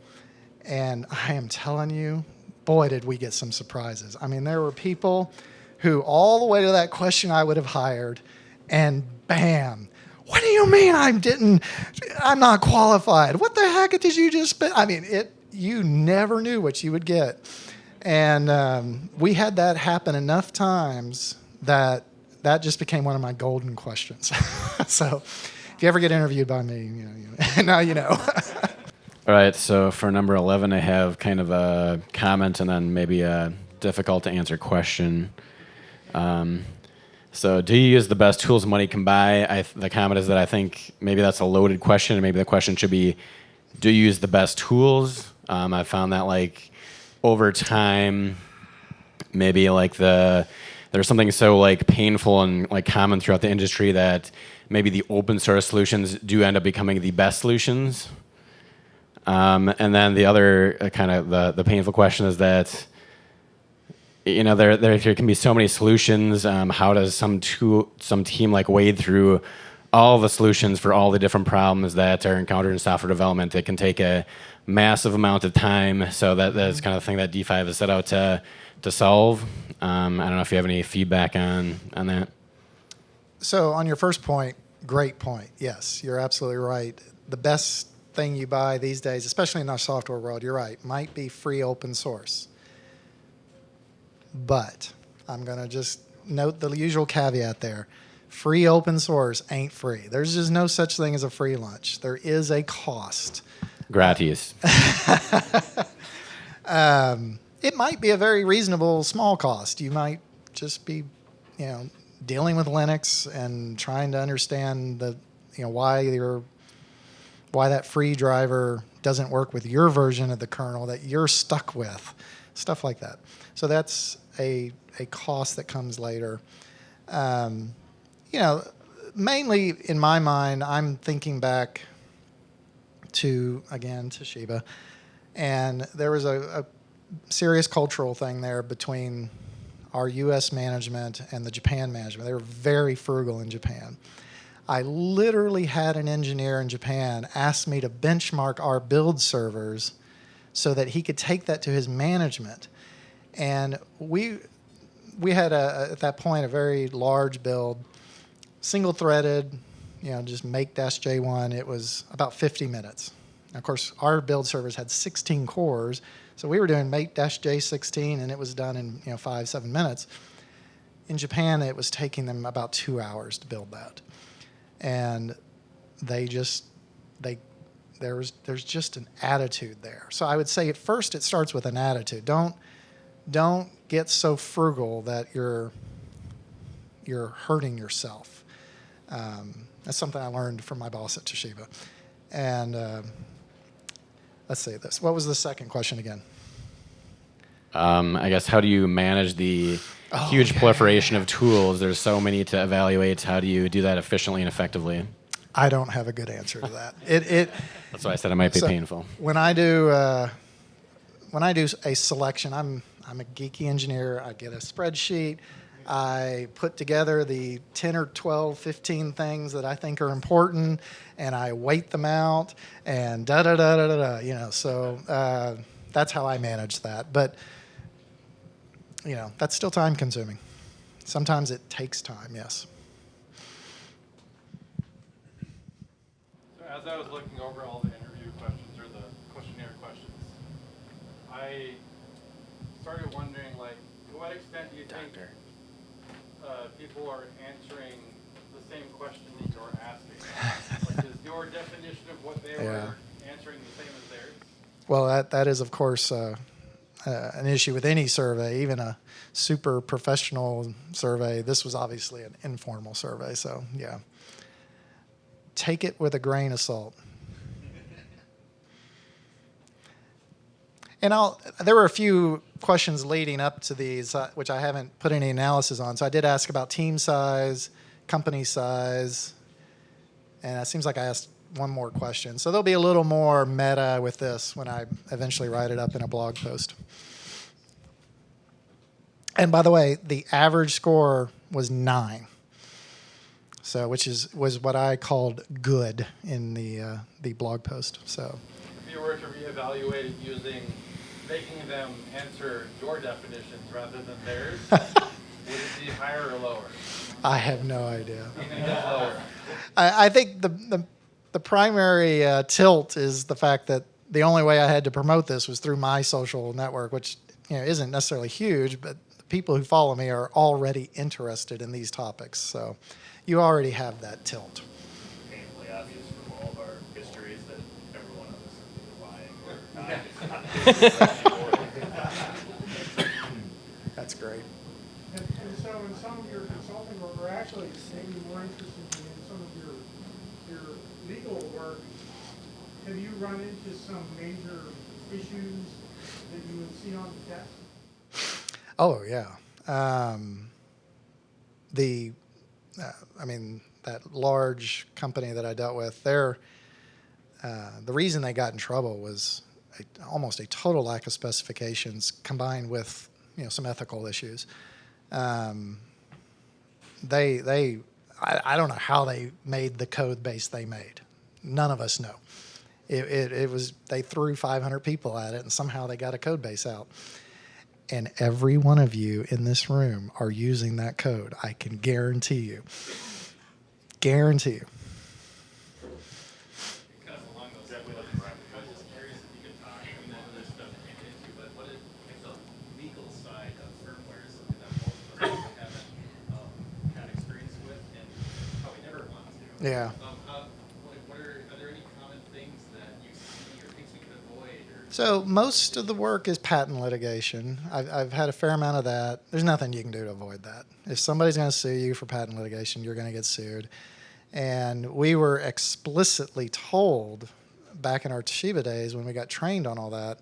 [SPEAKER 2] And I am telling you, boy, did we get some surprises. I mean, there were people who all the way to that question I would have hired, and bam, what do you mean I'm not qualified? What the heck did you just spend? I mean, you never knew what you would get. And we had that happen enough times that just became one of my golden questions. So if you ever get interviewed by me, now you know.
[SPEAKER 13] All right, so for number 11, I have kind of a comment and then maybe a difficult to answer question. So do you use the best tools money can buy? The comment is that I think maybe that's a loaded question, and maybe the question should be, do you use the best tools? I found that over time, maybe there's something so painful and common throughout the industry that maybe the open source solutions do end up becoming the best solutions. And then the other kind of the painful question is that there can be so many solutions. How does some team wade through all the solutions for all the different problems that are encountered in software development? It can take a massive amount of time. So that's kind of the thing that D5 has set out to solve. I don't know if you have any feedback on that.
[SPEAKER 2] So on your first point, great point. Yes, you're absolutely right. The best thing you buy these days, especially in our software world, you're right, might be free open source. But I'm going to just note the usual caveat there. Free open source ain't free. There's just no such thing as a free lunch. There is a cost.
[SPEAKER 13] Gratis.
[SPEAKER 2] It might be a very reasonable small cost. You might just be, dealing with Linux and trying to understand why that free driver doesn't work with your version of the kernel that you're stuck with, stuff like that. So that's a cost that comes later. Mainly in my mind, I'm thinking back to Toshiba, and there was a serious cultural thing there between our U.S. management and the Japan management. They were very frugal in Japan. I literally had an engineer in Japan ask me to benchmark our build servers so that he could take that to his management. And we had, at that point, a very large build, single-threaded, just make-J1. It was about 50 minutes. Now, of course, our build servers had 16 cores, so we were doing make-J16, and it was done in 5-7 minutes. In Japan, it was taking them about 2 hours to build that. And there's just an attitude there. So I would say at first it starts with an attitude. Don't get so frugal that you're hurting yourself. That's something I learned from my boss at Toshiba. And let's say this. What was the second question again?
[SPEAKER 13] I guess, how do you manage the huge proliferation of tools? There's so many to evaluate. How do you do that efficiently and effectively?
[SPEAKER 2] I don't have a good answer to that.
[SPEAKER 13] That's why I said it might be painful.
[SPEAKER 2] When I do a selection, I'm a geeky engineer. I get a spreadsheet. I put together the 10 or 12, 15 things that I think are important, and I weight them out, and da-da-da-da-da-da, So that's how I manage that. But, that's still time-consuming. Sometimes it takes time, yes.
[SPEAKER 7] So as I was looking over all the interview questions or the questionnaire questions, I started wondering, to what extent do you think people are answering the same question that you're asking? Is your definition of what they were answering the same as theirs?
[SPEAKER 2] Well, that is, of course, an issue with any survey, even a super professional survey. This was obviously an informal survey, so yeah. Take it with a grain of salt. And there were a few questions leading up to these, which I haven't put any analysis on. So I did ask about team size, company size, and it seems like I asked one more question. So there'll be a little more meta with this when I eventually write it up in a blog post. And by the way, the average score was 9. So was what I called good in the blog post. So
[SPEAKER 7] if you were to reevaluate it making them answer your definitions rather than theirs, would it be higher or lower?
[SPEAKER 2] I have no idea.
[SPEAKER 7] You think it's lower?
[SPEAKER 2] I think the primary tilt is the fact that the only way I had to promote this was through my social network, which isn't necessarily huge, but the people who follow me are already interested in these topics. So you already have that tilt.
[SPEAKER 12] Painfully obvious from all of our histories that every one of us is either lying or
[SPEAKER 2] That's great.
[SPEAKER 8] And so in some of your consulting work, or actually maybe more interested in some of your legal work, have you run into some major issues that you would see on the desk?
[SPEAKER 2] Oh, yeah. That large company that I dealt with, the reason they got in trouble was almost a total lack of specifications combined with some ethical issues. I don't know how they made the code base they made. None of us know. It was, they threw 500 people at it, and somehow they got a code base out. And every one of you in this room are using that code. I can guarantee you. Guarantee you.
[SPEAKER 12] kind of along those lines. I was just curious if you could talk, there's stuff to get into, but what is the legal side of firmware is something that most of us haven't had experience with and probably never want to.
[SPEAKER 2] Yeah.
[SPEAKER 12] Are there any common things that you see or things we could avoid or
[SPEAKER 2] So most of the work is patent litigation. I've had a fair amount of that. There's nothing you can do to avoid that. If somebody's going to sue you for patent litigation, you're going to get sued. And we were explicitly told back in our Toshiba days when we got trained on all that,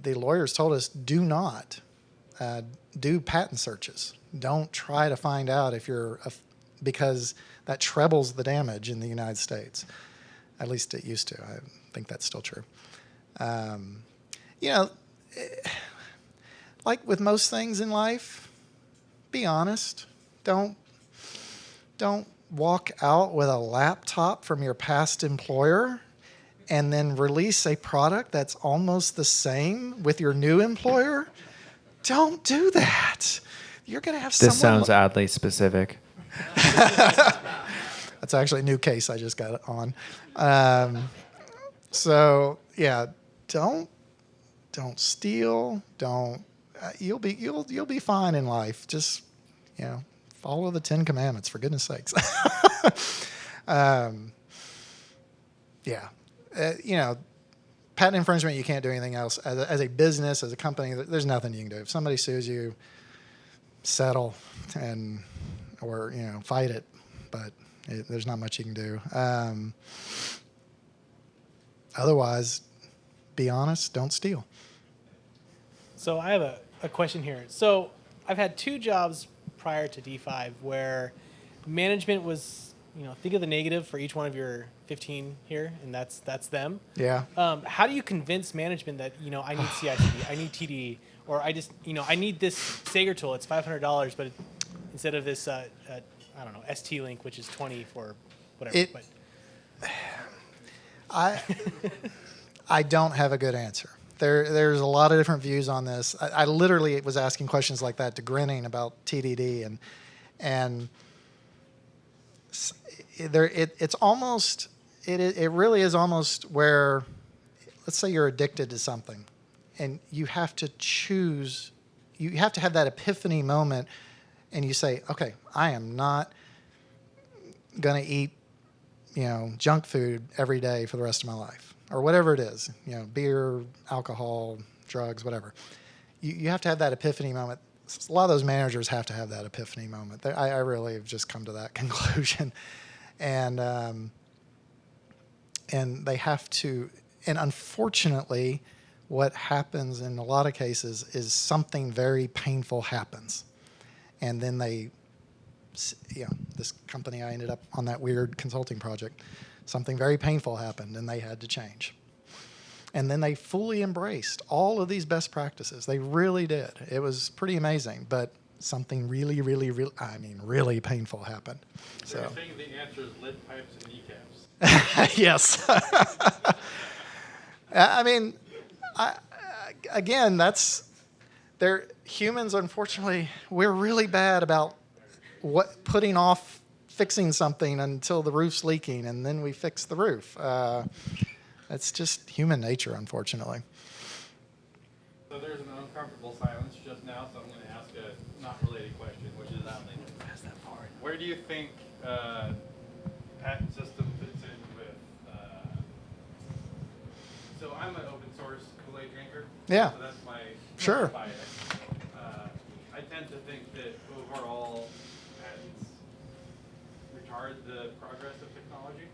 [SPEAKER 2] the lawyers told us, do not do patent searches. Don't try to find out if you're, because that trebles the damage in the United States. At least it used to. I think that's still true. Like with most things in life, be honest. Don't walk out with a laptop from your past employer and then release a product that's almost the same with your new employer. Don't do that. You're going to have
[SPEAKER 14] This sounds oddly specific.
[SPEAKER 2] That's actually a new case I just got on. So yeah, don't steal. Don't. You'll be fine in life. Just follow the 10 Commandments, for goodness sakes. Patent infringement, you can't do anything else. As a business, as a company, there's nothing you can do. If somebody sues you, settle or fight it, but there's not much you can do. Otherwise, be honest, don't steal.
[SPEAKER 15] So I have a question here. So I've had 2 jobs prior to D5 where management was, think of the negative for each one of your 15 here, and that's them.
[SPEAKER 2] Yeah.
[SPEAKER 15] How do you convince management that, I need CI/CD, I need TDE, or I just, I need this Sager tool, it's $500, but instead of this, I don't know, ST-Link, which is 20 for whatever. I don't have a good answer. There's a lot of different views on this. I literally was asking questions like that to Grinning about TDD, and it's almost it really is almost where, let's say you're addicted to something, and you have to choose. You have to have that epiphany moment, and you say, okay, I am not going to eat junk food every day for the rest of my life, or whatever it is, beer, alcohol, drugs, whatever. You have to have that epiphany moment. A lot of those managers have to have that epiphany moment. I really have just come to that conclusion, and they have to. And unfortunately, what happens in a lot of cases is something very painful happens, and then this company, I ended up on that weird consulting project. Something very painful happened, and they had to change. And then they fully embraced all of these best practices. They really did. It was pretty amazing, but something really, really, really painful happened.
[SPEAKER 7] So you're saying the answer is lead pipes and kneecaps?
[SPEAKER 2] Yes. Again, they're humans. Unfortunately, we're really bad about putting off fixing something until the roof's leaking, and then we fix the roof. That's just human nature, unfortunately.
[SPEAKER 7] So there's an uncomfortable silence just now, so I'm going to ask a not related question, which is where do you think patent system fits in with? So I'm an open source Kool-Aid drinker.
[SPEAKER 2] Yeah.
[SPEAKER 7] So that's my
[SPEAKER 2] sure.
[SPEAKER 7] bias. I tend to think that overall patents retard the progress of technology.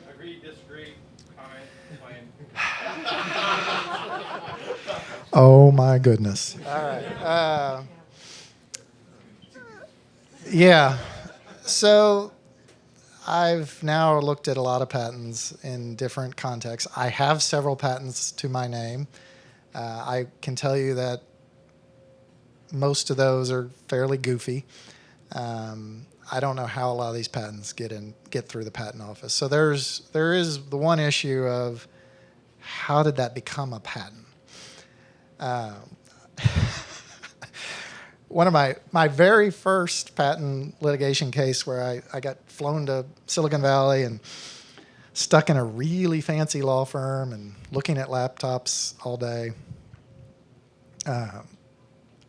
[SPEAKER 7] Agree, disagree, comment, explain.
[SPEAKER 2] Oh my goodness. All right. Yeah. So I've now looked at a lot of patents in different contexts. I have several patents to my name. I can tell you that most of those are fairly goofy. I don't know how a lot of these patents get through the patent office. So there is the one issue of how did that become a patent? One of my very first patent litigation case where I got flown to Silicon Valley and stuck in a really fancy law firm and looking at laptops all day.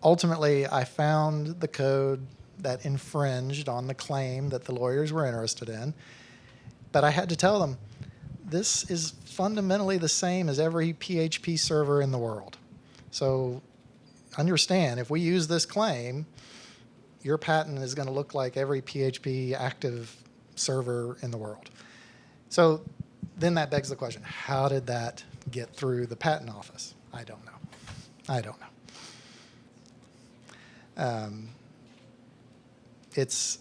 [SPEAKER 2] Ultimately, I found the code that infringed on the claim that the lawyers were interested in, but I had to tell them this is fundamentally the same as every PHP server in the world. So understand, if we use this claim, your patent is going to look like every PHP active server in the world. So then that begs the question, how did that get through the patent office? I don't know. It's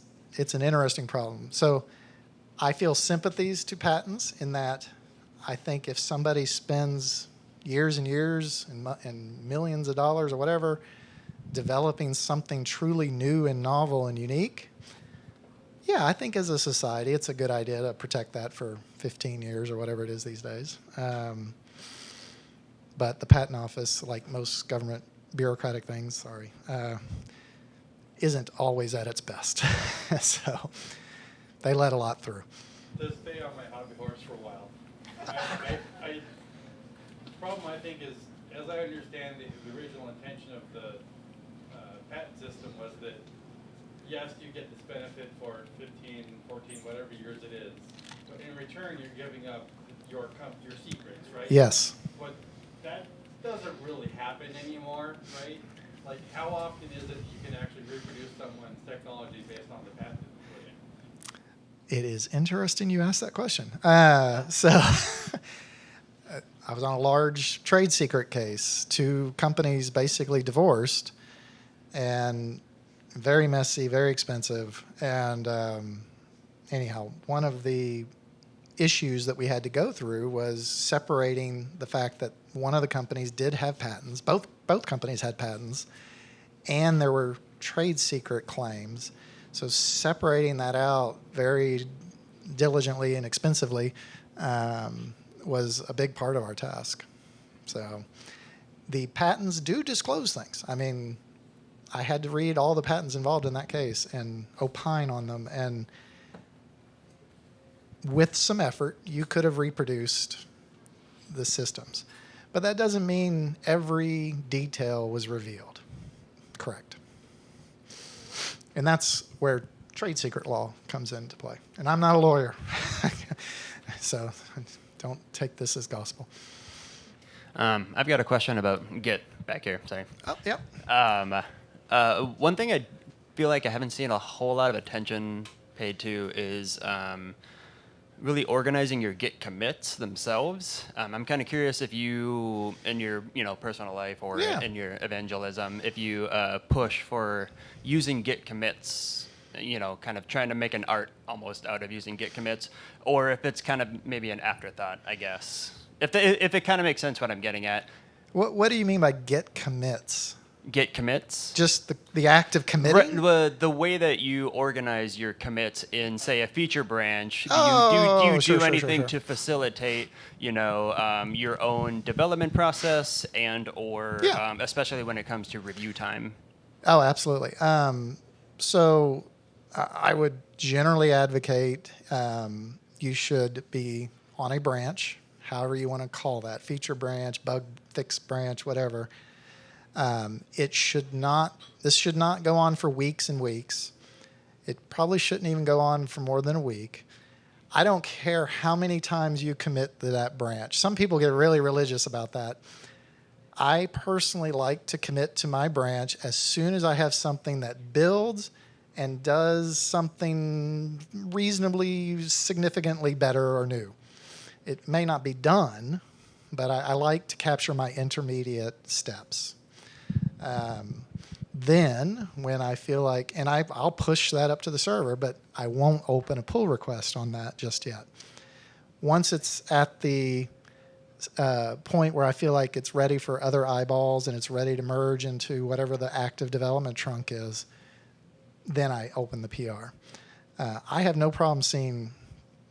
[SPEAKER 2] an interesting problem. So I feel sympathies to patents in that I think if somebody spends years and years and millions of dollars or whatever developing something truly new and novel and unique, yeah, I think as a society it's a good idea to protect that for 15 years or whatever it is these days. But the patent office, like most government bureaucratic things, isn't always at its best. So they let a lot through.
[SPEAKER 7] To stay on my hobby horse for a while, the problem I think is, as I understand the original intention of the patent system was that, yes, you get this benefit for 15, 14, whatever years it is, but in return you're giving up your secrets, right?
[SPEAKER 2] Yes.
[SPEAKER 7] But that doesn't really happen anymore, right? Like, how often is it you can actually reproduce someone's technology based on the patent you put in?
[SPEAKER 2] It is interesting you asked that question. So I was on a large trade secret case. 2 companies basically divorced, and very messy, very expensive. And anyhow, one of the issues that we had to go through was separating the fact that one of the companies did have patents, both companies had patents, and there were trade secret claims. So separating that out very diligently and expensively was a big part of our task. So the patents do disclose things. I mean, I had to read all the patents involved in that case and opine on them, and with some effort, you could have reproduced the systems. But that doesn't mean every detail was revealed. Correct. And that's where trade secret law comes into play. And I'm not a lawyer, so don't take this as gospel.
[SPEAKER 11] I've got a question about Git back here. Sorry.
[SPEAKER 2] Oh, yep.
[SPEAKER 11] One thing I feel like I haven't seen a whole lot of attention paid to is really organizing your Git commits themselves. I'm kind of curious if you, in your personal life or in your evangelism, if you push for using Git commits, kind of trying to make an art almost out of using Git commits, or if it's kind of maybe an afterthought, I guess. If it kind of makes sense what I'm getting at.
[SPEAKER 2] What do you mean by Git commits?
[SPEAKER 11] Git commits?
[SPEAKER 2] Just the act of committing?
[SPEAKER 11] The way that you organize your commits in, say, a feature branch. Do you do anything to facilitate, your own development process or especially when it comes to review time?
[SPEAKER 2] Oh, absolutely. So I would generally advocate you should be on a branch, however you want to call that, feature branch, bug fix branch, whatever. This should not go on for weeks and weeks. It probably shouldn't even go on for more than a week. I don't care how many times you commit to that branch. Some people get really religious about that. I personally like to commit to my branch as soon as I have something that builds and does something reasonably significantly better or new. It may not be done, but I like to capture my intermediate steps. Then when I feel like, and I'll push that up to the server, but I won't open a pull request on that just yet. Once it's at the point where I feel like it's ready for other eyeballs and it's ready to merge into whatever the active development trunk is, then I open the PR. I have no problem seeing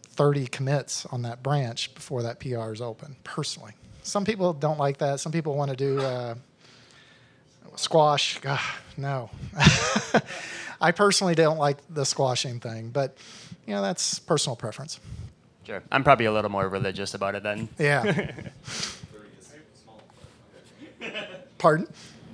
[SPEAKER 2] 30 commits on that branch before that PR is open, personally. Some people don't like that. Some people want to do squash. No. I personally don't like the squashing thing, but that's personal preference.
[SPEAKER 11] Sure. I'm probably a little more religious about it then.
[SPEAKER 2] Yeah. Pardon?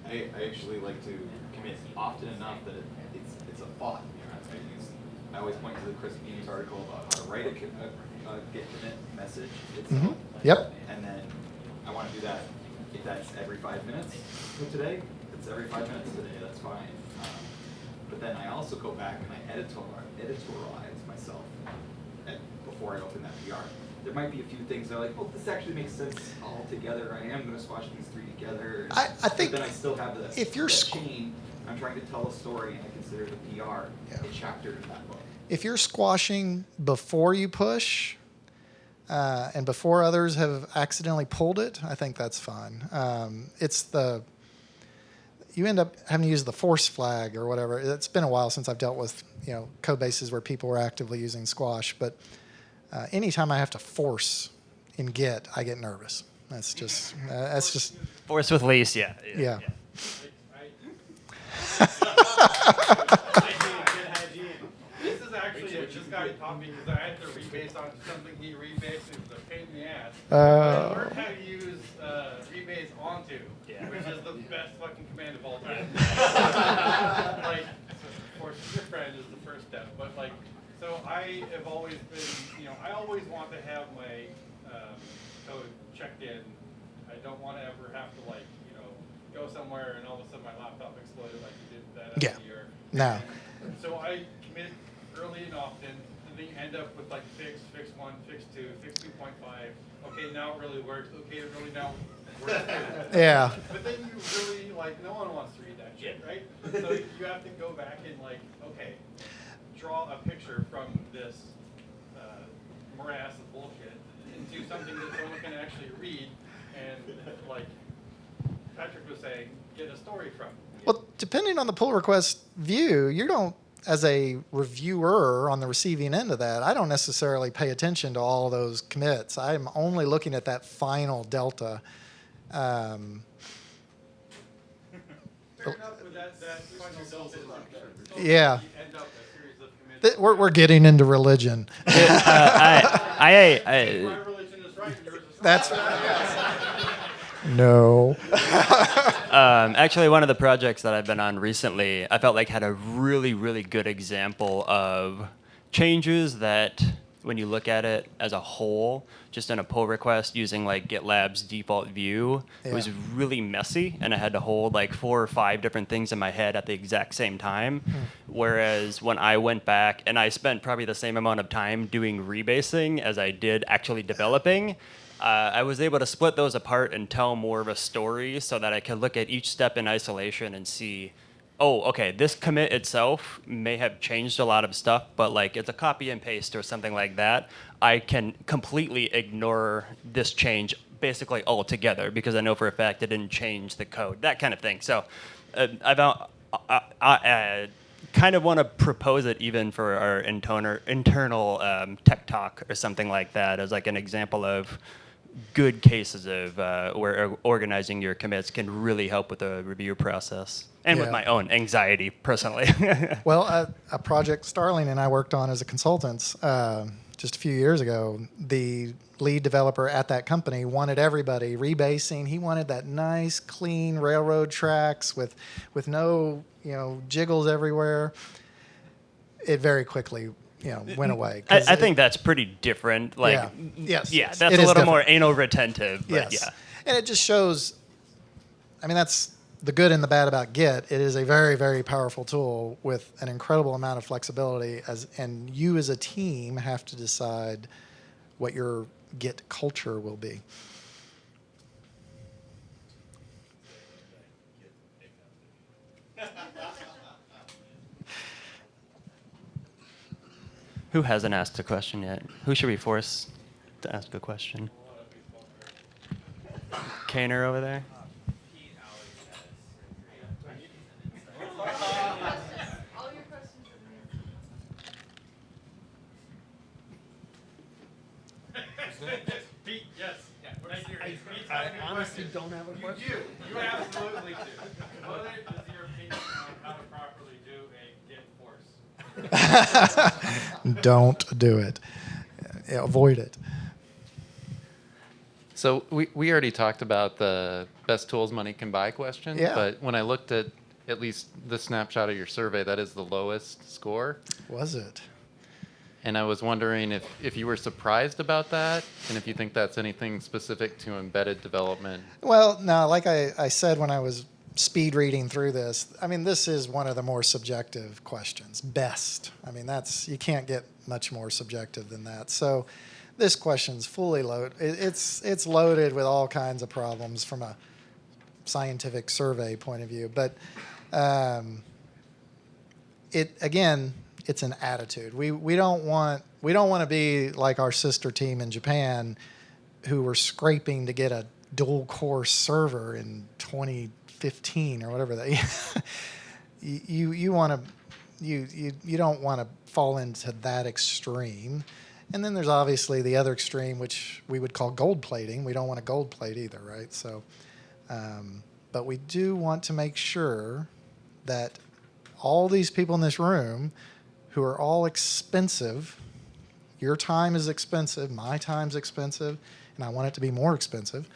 [SPEAKER 12] I actually like to commit often enough that it's a thought. I use
[SPEAKER 16] I always point to the Chris Beams article about how to write a Git commit message itself.
[SPEAKER 2] Yep.
[SPEAKER 16] And then I want to do that if that's every 5 minutes today. If it's every 5 minutes today, that's fine. But then I also go back and I editorialize myself before I open that PR. There might be a few things that are like, oh, this actually makes sense all together. I am going to squash these three together.
[SPEAKER 2] I think
[SPEAKER 16] but then I still have the
[SPEAKER 2] if you're
[SPEAKER 16] chain. I'm trying to tell a story, and I consider the PR a chapter in that book.
[SPEAKER 2] If you're squashing before you push and before others have accidentally pulled it, I think that's fine. You end up having to use the force flag or whatever. It's been a while since I've dealt with code bases where people were actively using squash, but anytime I have to force in Git, I get nervous. That's just
[SPEAKER 11] force with lease, yeah.
[SPEAKER 2] Yeah.
[SPEAKER 7] This is actually just got taught me because I had to rebase on something he rebased. It was a pain in the ass. I learned how to use rebase onto, which is the best fucking command of all time. Like, force your friend is the first step, but like, so I have always been, I always want to have my code checked in. I don't want to ever have to go somewhere and all of a sudden my laptop exploded like you did that other year.
[SPEAKER 2] No.
[SPEAKER 7] So I commit early and often, and then you end up with like fix 1, fix 2, fix 2.5. Okay, now it really works. Okay, it really now works too.
[SPEAKER 2] Yeah.
[SPEAKER 7] But then you really no one wants to read that shit, right? So you have to go back and okay, draw a picture from this morass of bullshit into something that someone can actually read and Patrick was saying, get a story from.
[SPEAKER 2] Well, depending on the pull request view, you don't, as a reviewer on the receiving end of that, I don't necessarily pay attention to all those commits. I'm only looking at that final delta.
[SPEAKER 7] Fair enough, but that final delta is
[SPEAKER 2] yeah.
[SPEAKER 7] You end up a series of commits.
[SPEAKER 2] We're getting into religion.
[SPEAKER 11] My
[SPEAKER 7] religion is right, yours is
[SPEAKER 2] That's No.
[SPEAKER 11] Actually, one of the projects that I've been on recently, I felt like had a really, really good example of changes that, when you look at it as a whole, just in a pull request using GitLab's default view, it was really messy, and I had to hold 4 or 5 different things in my head at the exact same time. Whereas when I went back, and I spent probably the same amount of time doing rebasing as I did actually developing, I was able to split those apart and tell more of a story so that I could look at each step in isolation and see, oh, okay, this commit itself may have changed a lot of stuff, but it's a copy and paste or something like that. I can completely ignore this change basically altogether because I know for a fact it didn't change the code, that kind of thing. So I kind of want to propose it even for our internal tech talk or something like that as an example of good cases of where organizing your commits can really help with the review process and with my own anxiety personally.
[SPEAKER 2] Well, a project Starling and I worked on as a consultants just a few years ago, the lead developer at that company wanted everybody rebasing. He wanted that nice, clean railroad tracks with no jiggles everywhere. It very quickly went away.
[SPEAKER 11] I think that's pretty different.
[SPEAKER 2] Yes,
[SPEAKER 11] that's
[SPEAKER 2] it
[SPEAKER 11] a
[SPEAKER 2] is
[SPEAKER 11] little more
[SPEAKER 2] different.
[SPEAKER 11] anal retentive. But
[SPEAKER 2] Yes, and it just shows. That's the good and the bad about Git. It is a very, very powerful tool with an incredible amount of flexibility. And you as a team have to decide what your Git culture will be.
[SPEAKER 11] Who hasn't asked a question yet? Who should we force to ask a question? Kaner over there.
[SPEAKER 7] Pete, yes.
[SPEAKER 17] I honestly don't have a question.
[SPEAKER 7] You absolutely do. What is your opinion on how to properly do a Git force?
[SPEAKER 2] Don't do it. Avoid it.
[SPEAKER 18] So we already talked about the best tools money can buy question.
[SPEAKER 2] Yeah.
[SPEAKER 18] But when I looked at least the snapshot of your survey, that is the lowest score.
[SPEAKER 2] Was it?
[SPEAKER 18] And I was wondering if you were surprised about that, and if you think that's anything specific to embedded development.
[SPEAKER 2] Well, no, like I said when I was speed reading through this, I mean, this is one of the more subjective questions. Best. I mean, you can't get much more subjective than that. So this question's fully loaded. It's loaded with all kinds of problems from a scientific survey point of view. But it's an attitude. We don't want to be like our sister team in Japan, who were scraping to get a dual core server in 2015 or whatever that. you don't want to fall into that extreme. And then there's obviously the other extreme, which we would call gold plating. We don't want to gold plate either, right? So, but we do want to make sure that all these people in this room, who are all expensive, your time is expensive, my time's expensive, and I want it to be more expensive.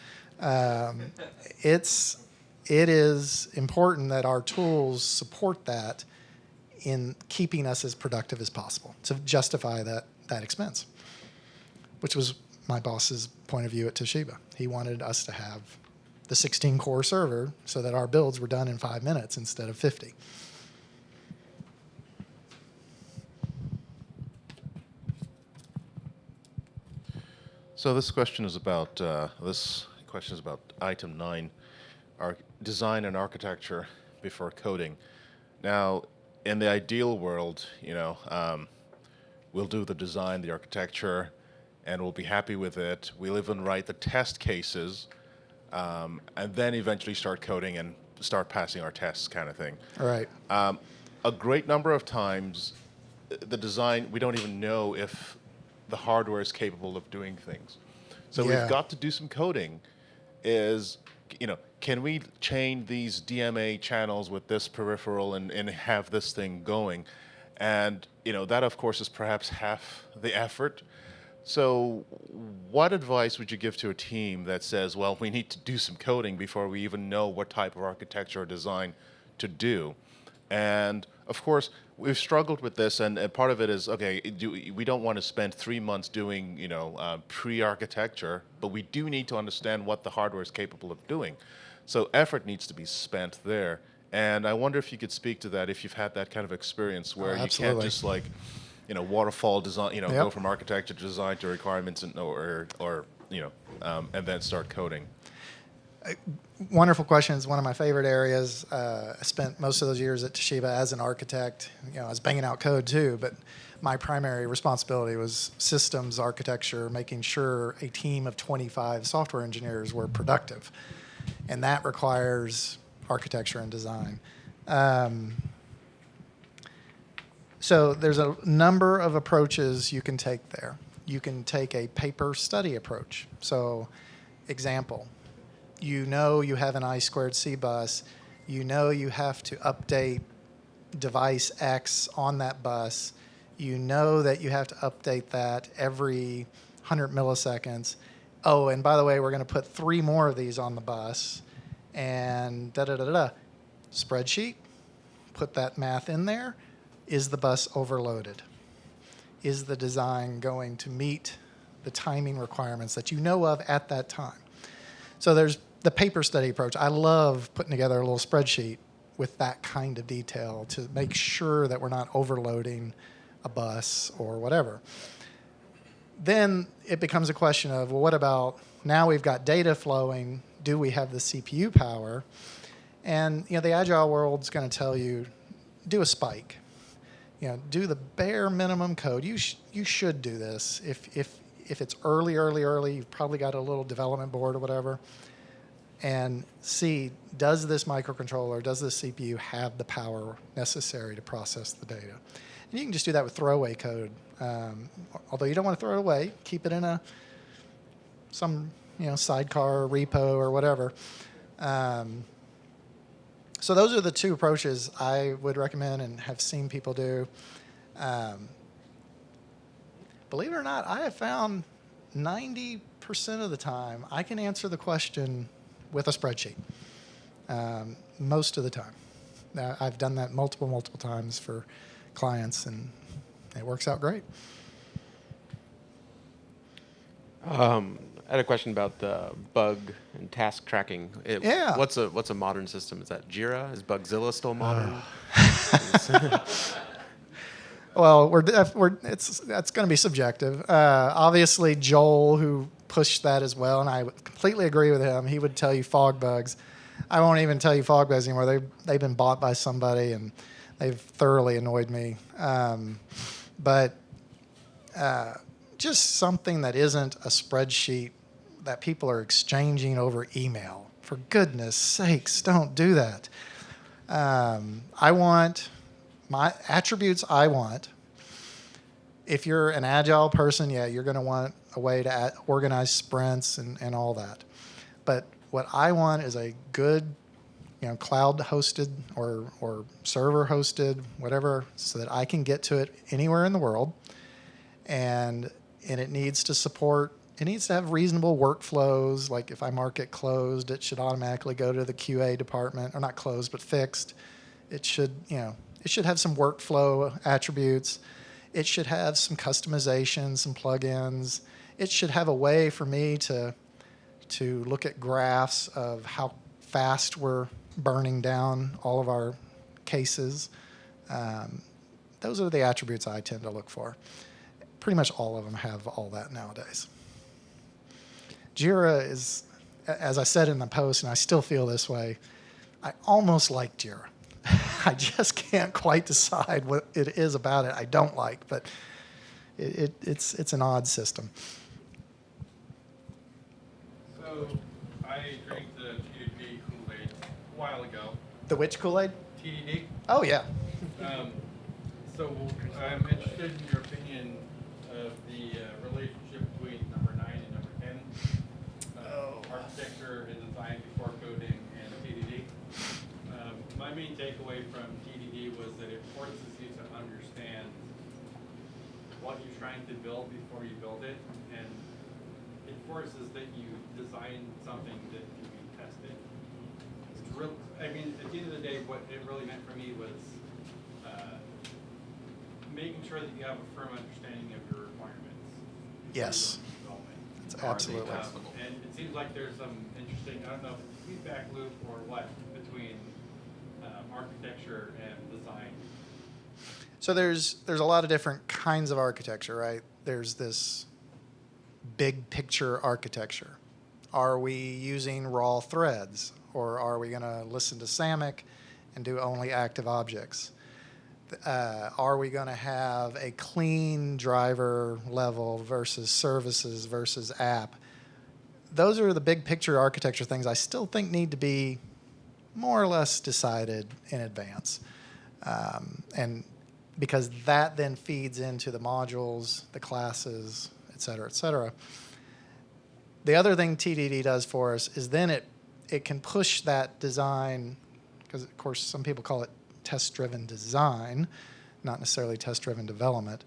[SPEAKER 2] It is important that our tools support that in keeping us as productive as possible to justify that expense, which was my boss's point of view at Toshiba. He wanted us to have the 16-core server so that our builds were done in 5 minutes instead of 50.
[SPEAKER 19] So this question is about item 9, design and architecture before coding. Now, in the ideal world, we'll do the design, the architecture, and we'll be happy with it. We'll even write the test cases, and then eventually start coding and start passing our tests, kind of thing.
[SPEAKER 2] All right.
[SPEAKER 19] A great number of times, the design, we don't even know if the hardware is capable of doing things. So we've got to do some coding. Can we chain these DMA channels with this peripheral and have this thing going? And that of course is perhaps half the effort. So what advice would you give to a team that says, well, we need to do some coding before we even know what type of architecture or design to do? And of course, we've struggled with this, and part of it is, we don't want to spend 3 months doing, pre-architecture, but we do need to understand what the hardware is capable of doing. So effort needs to be spent there. And I wonder if you could speak to that, if you've had that kind of experience where you can't just waterfall design, go from architecture to design to requirements and then start coding.
[SPEAKER 2] Wonderful question. It's one of my favorite areas. I spent most of those years at Toshiba as an architect. I was banging out code too, but my primary responsibility was systems architecture, making sure a team of 25 software engineers were productive. And that requires architecture and design. So there's a number of approaches you can take there. You can take a paper study approach. So, example, you have an I2C bus, you have to update device X on that bus, that you have to update that every 100 milliseconds. Oh, and by the way, we're going to put 3 more of these on the bus, and spreadsheet, put that math in there. Is the bus overloaded? Is the design going to meet the timing requirements that you know of at that time? So there's the paper study approach. I love putting together a little spreadsheet with that kind of detail to make sure that we're not overloading a bus or whatever. Then it becomes a question of, well, what about now we've got data flowing, do we have the CPU power? And the agile world's going to tell you, do a spike. Do the bare minimum code. You should do this. If it's early, you've probably got a little development board or whatever, and see, does this microcontroller, does this CPU have the power necessary to process the data? And you can just do that with throwaway code. Although you don't want to throw it away, keep it in some sidecar repo or whatever. So those are the 2 approaches I would recommend and have seen people do. Believe it or not, I have found 90% of the time I can answer the question with a spreadsheet. Most of the time. I've done that multiple times for clients, and it works out great.
[SPEAKER 6] I had a question about the bug and task tracking.
[SPEAKER 2] Yeah.
[SPEAKER 6] What's a modern system? Is that Jira? Is Bugzilla still modern?
[SPEAKER 2] Well, that's going to be subjective. Obviously, Joel, who pushed that as well, and I completely agree with him. He would tell you fog bugs. I won't even tell you fog bugs anymore. They've been bought by somebody, and they've thoroughly annoyed me. But just something that isn't a spreadsheet that people are exchanging over email. For goodness sakes, don't do that. I want my attributes I want. If you're an agile person, yeah, you're going to want a way to organize sprints and all that. But what I want is a good, cloud hosted or server hosted, whatever, so that I can get to it anywhere in the world. And it needs to have reasonable workflows. Like if I mark it closed, it should automatically go to the QA department, or not closed, but fixed. It should have some workflow attributes. It should have some customization, some plugins. It should have a way for me to look at graphs of how fast we're burning down all of our cases. Those are the attributes I tend to look for. Pretty much all of them have all that nowadays. Jira is, as I said in the post, and I still feel this way, I almost like Jira. I just can't quite decide what it is about it I don't like, but it's an odd system.
[SPEAKER 7] So I drank the TDD Kool-Aid a while ago.
[SPEAKER 2] The which Kool-Aid?
[SPEAKER 7] TDD.
[SPEAKER 2] Oh, yeah.
[SPEAKER 7] So I'm interested in your opinion of the relationship between number 9 and number 10, architecture and design before coding, and TDD. My main takeaway from TDD was that it forces you to understand what you're trying to build before you build it, and it forces that you design something that can be tested. At the end of the day, what it really meant for me was making sure that you have a firm understanding of your requirements.
[SPEAKER 2] Yes. It's absolutely.
[SPEAKER 7] And it seems like there's some interesting, I don't know if it's a feedback loop or what, between architecture and design.
[SPEAKER 2] So there's a lot of different kinds of architecture, right? There's this big picture architecture. Are we using raw threads, or are we going to listen to SAMIC and do only active objects? Are we going to have a clean driver level versus services versus app? Those are the big picture architecture things I still think need to be more or less decided in advance. And because that then feeds into the modules, the classes, et cetera, et cetera. The other thing TDD does for us is then it can push that design, because of course some people call it test-driven design, not necessarily test-driven development.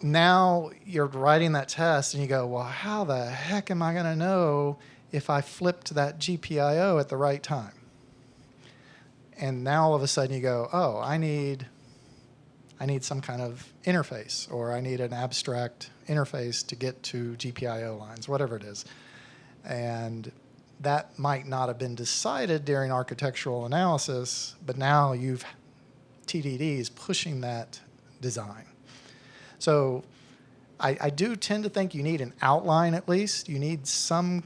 [SPEAKER 2] Now you're writing that test and you go, well, how the heck am I going to know if I flipped that GPIO at the right time? And now all of a sudden you go, oh, I need some kind of interface, or I need an abstract interface to get to GPIO lines, whatever it is. And that might not have been decided during architectural analysis, but now TDD is pushing that design. So I do tend to think you need an outline at least. You need some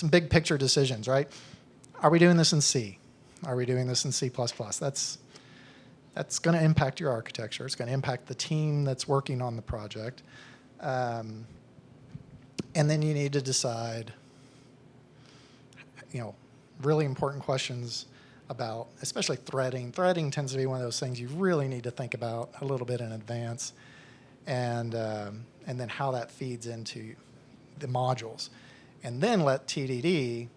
[SPEAKER 2] big picture decisions, right? Are we doing this in C? Are we doing this in C++? That's going to impact your architecture. It's going to impact the team that's working on the project. And then you need to decide, really important questions about, especially threading. Threading tends to be one of those things you really need to think about a little bit in advance, and then how that feeds into the modules. And then let TDD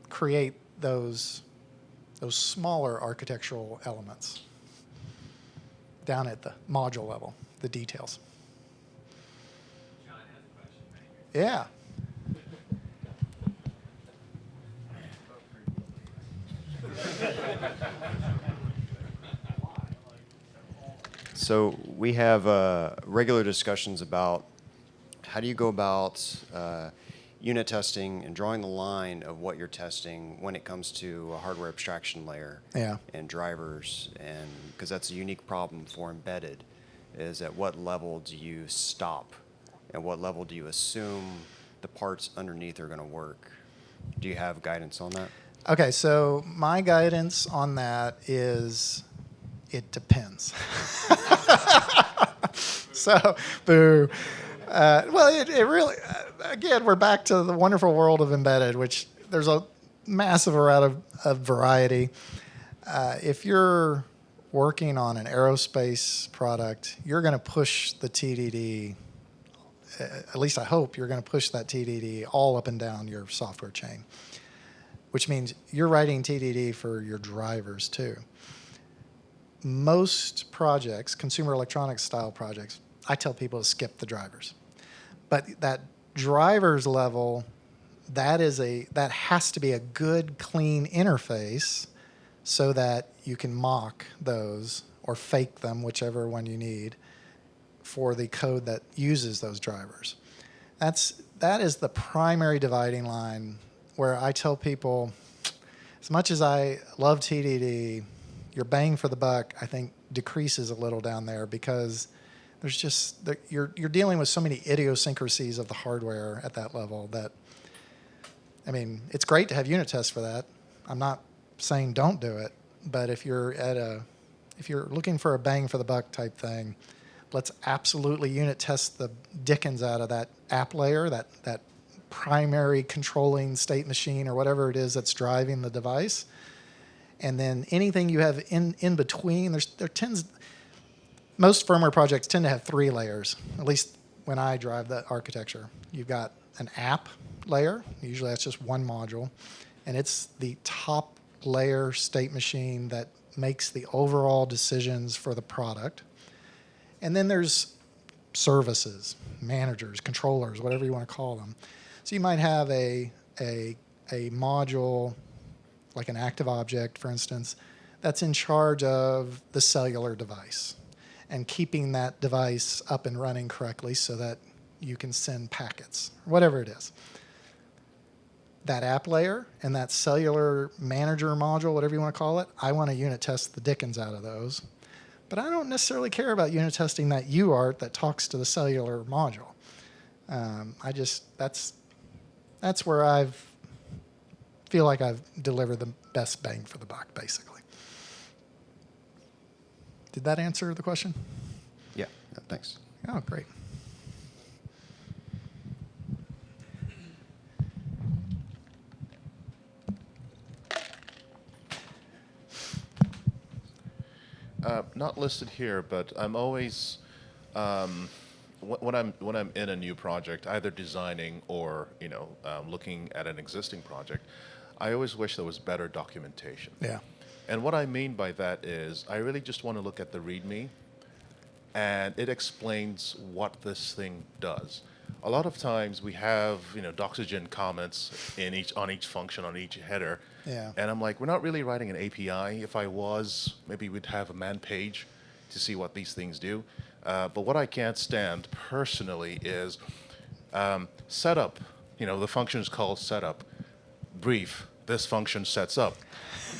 [SPEAKER 2] create those smaller architectural elements down at the module level, the details.
[SPEAKER 5] John has a question right here.
[SPEAKER 2] Yeah.
[SPEAKER 20] So we have regular discussions about how do you go about unit testing and drawing the line of what you're testing when it comes to a hardware abstraction layer
[SPEAKER 2] Yeah.
[SPEAKER 20] and drivers? And because that's a unique problem for embedded, is at what level do you stop, and what level do you assume the parts underneath are going to work? Do you have guidance on that?
[SPEAKER 2] Okay, so my guidance on that is it depends. So, boo. Well, it really, again, we're back to the wonderful world of embedded, which there's a massive amount of variety. If you're working on an aerospace product, you're going to push the TDD, at least I hope you're going to push that TDD all up and down your software chain, which means you're writing TDD for your drivers too. Most projects, consumer electronics style projects, I tell people to skip the drivers. But that drivers level, that has to be a good, clean interface so that you can mock those or fake them, whichever one you need, for the code that uses those drivers. That is the primary dividing line where I tell people, as much as I love TDD, your bang for the buck, I think, decreases a little down there because there's just you're dealing with so many idiosyncrasies of the hardware at that level that, I mean, it's great to have unit tests for that. I'm not saying don't do it, but if you're looking for a bang for the buck type thing, let's absolutely unit test the dickens out of that app layer, that primary controlling state machine or whatever it is that's driving the device. And then anything you have in between, most firmware projects tend to have 3 layers, at least when I drive the architecture. You've got an app layer, usually that's just one module, and it's the top layer state machine that makes the overall decisions for the product. And then there's services, managers, controllers, whatever you want to call them. So you might have a module, like an active object, for instance, that's in charge of the cellular device and keeping that device up and running correctly so that you can send packets, whatever it is. That app layer and that cellular manager module, whatever you want to call it, I want to unit test the dickens out of those. But I don't necessarily care about unit testing that UART that talks to the cellular module. That's where I feel like I've delivered the best bang for the buck, basically. Did that answer the question?
[SPEAKER 20] Yeah, thanks.
[SPEAKER 2] Oh, great.
[SPEAKER 19] Not listed here, but I'm always when I'm in a new project, either designing or looking at an existing project, I always wish there was better documentation.
[SPEAKER 2] Yeah.
[SPEAKER 19] And what I mean by that is I really just want to look at the README, and it explains what this thing does. A lot of times we have Doxygen comments on each function, on each header.
[SPEAKER 2] Yeah.
[SPEAKER 19] And I'm like, we're not really writing an API. If I was, maybe we'd have a man page to see what these things do. But what I can't stand personally is setup. The function is called setup. Brief, this function sets up.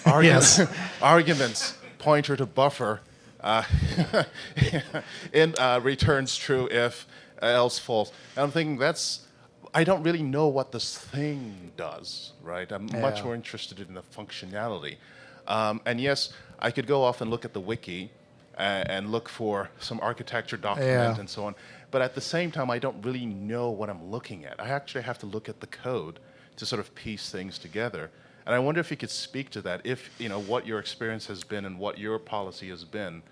[SPEAKER 19] Arguments,
[SPEAKER 2] Yes.
[SPEAKER 19] arguments, pointer to buffer, returns true if, else false. And I'm thinking I don't really know what this thing does, right? I'm much
[SPEAKER 2] Yeah.
[SPEAKER 19] more interested in the functionality. And yes, I could go off and look at the wiki and look for some architecture document
[SPEAKER 2] Yeah.
[SPEAKER 19] and so on. But at the same time, I don't really know what I'm looking at. I actually have to look at the code to sort of piece things together. And I wonder if you could speak to that, if what your experience has been and what your policy has been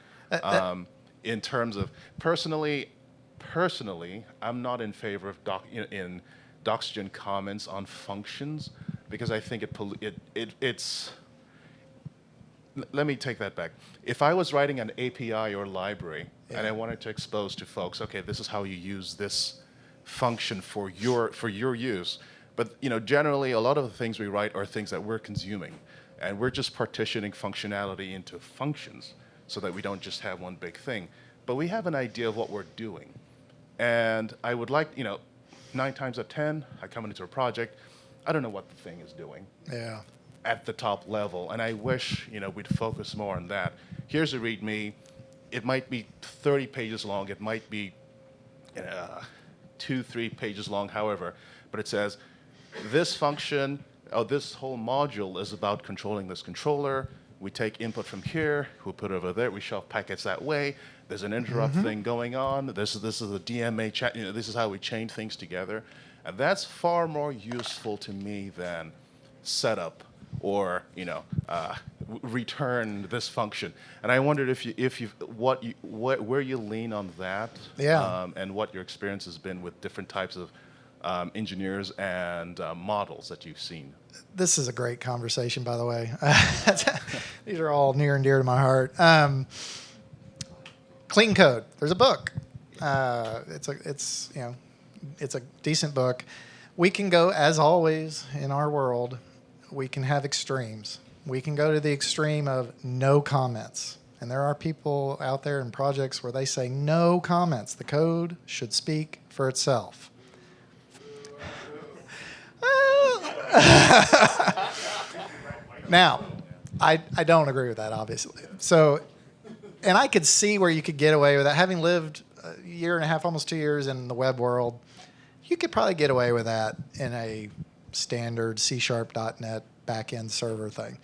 [SPEAKER 19] in terms of personally, I'm not in favor of in Doxygen comments on functions because I think it's. Let me take that back. If I was writing an API or library and I wanted to expose to folks, okay, this is how you use this function for your use. But generally, a lot of the things we write are things that we're consuming, and we're just partitioning functionality into functions so that we don't just have one big thing. But we have an idea of what we're doing, and I would like, 9 times out of 10, I come into a project, I don't know what the thing is doing.
[SPEAKER 2] Yeah.
[SPEAKER 19] At the top level, and I wish we'd focus more on that. Here's a README. It might be 30 pages long. It might be 2-3 pages long, however, but it says this function, this whole module is about controlling this controller. We take input from here, we put it over there, we shove packets that way. There's an interrupt thing going on. This is a DMA chat. This is how we chain things together, and that's far more useful to me than setup or return this function. And I wondered where you lean on that, and what your experience has been with different types of engineers and models that you've seen.
[SPEAKER 2] This is a great conversation, by the way. These are all near and dear to my heart. Clean Code. There's a book. It's a decent book. We can go, as always in our world, we can have extremes. We can go to the extreme of no comments. And there are people out there in projects where they say no comments. The code should speak for itself. Now, I don't agree with that, obviously. So, and I could see where you could get away with that. Having lived a year and a half, almost 2 years in the web world, you could probably get away with that in a standard C#.NET backend server thing.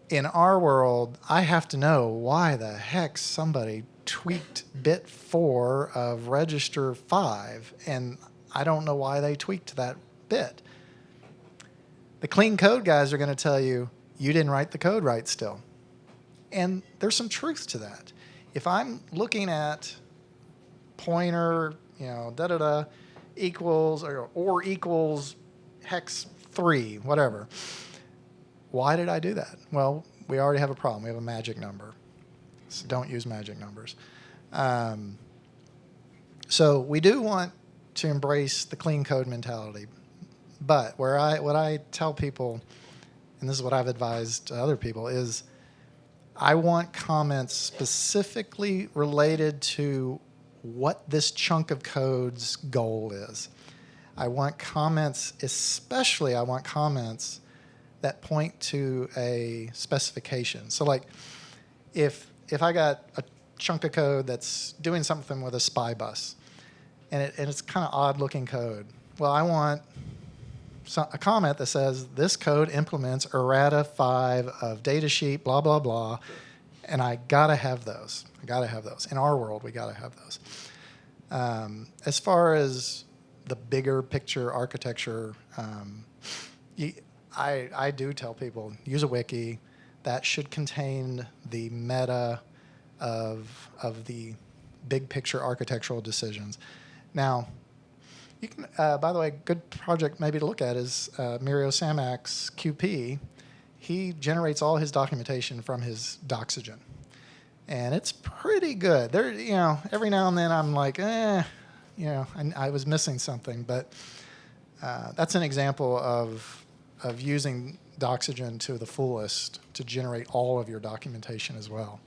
[SPEAKER 2] In our world, I have to know why the heck somebody tweaked bit 4 of register 5, and I don't know why they tweaked that bit. The clean code guys are going to tell you, you didn't write the code right still. And there's some truth to that. If I'm looking at pointer, equals or equals hex 3, whatever. Why did I do that? Well, we already have a problem. We have a magic number. So don't use magic numbers. So we do want to embrace the clean code mentality. But what I tell people, and this is what I've advised other people, is I want comments specifically related to what this chunk of code's goal is. I want comments, especially I want comments that point to a specification. So like if I got a chunk of code that's doing something with a SPI bus, and it's kind of odd looking code, well, I want a comment that says this code implements errata 5 of datasheet, blah, blah, blah, and I gotta have those. In our world, we gotta have those. As far as the bigger picture architecture, I do tell people, use a wiki. That should contain the meta of the big picture architectural decisions. Now, you can, by the way, good project maybe to look at is Mirio Samak's QP. He generates all his documentation from his Doxygen. And it's pretty good. There, every now and then I'm like, I was missing something. But that's an example of using Doxygen to the fullest to generate all of your documentation as well,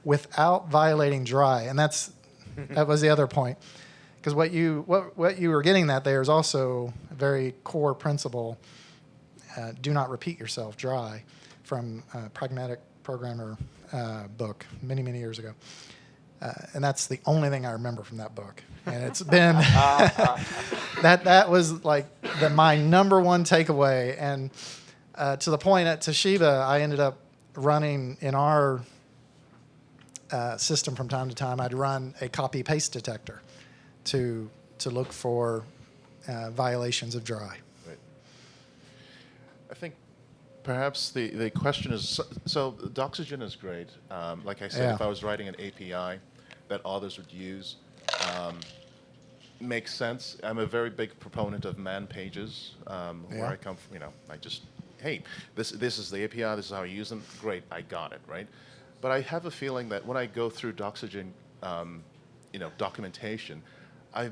[SPEAKER 2] without violating dry. And that was the other point, because what you were getting at there is also a very core principle. Do not repeat yourself, dry, from Pragmatic Programmer book many years ago, and that's the only thing I remember from that book. And it's been that was like my number one takeaway. And to the point at Toshiba, I ended up running in our system from time to time. I'd run a copy paste detector to look for violations of dry.
[SPEAKER 19] Right. I think perhaps the question is, so Doxygen is great. Like I said, if I was writing an API that others would use, makes sense. I'm a very big proponent of man pages, where I come from. I just, hey, this is the API, this is how I use them. Great, I got it, right? But I have a feeling that when I go through Doxygen, documentation, I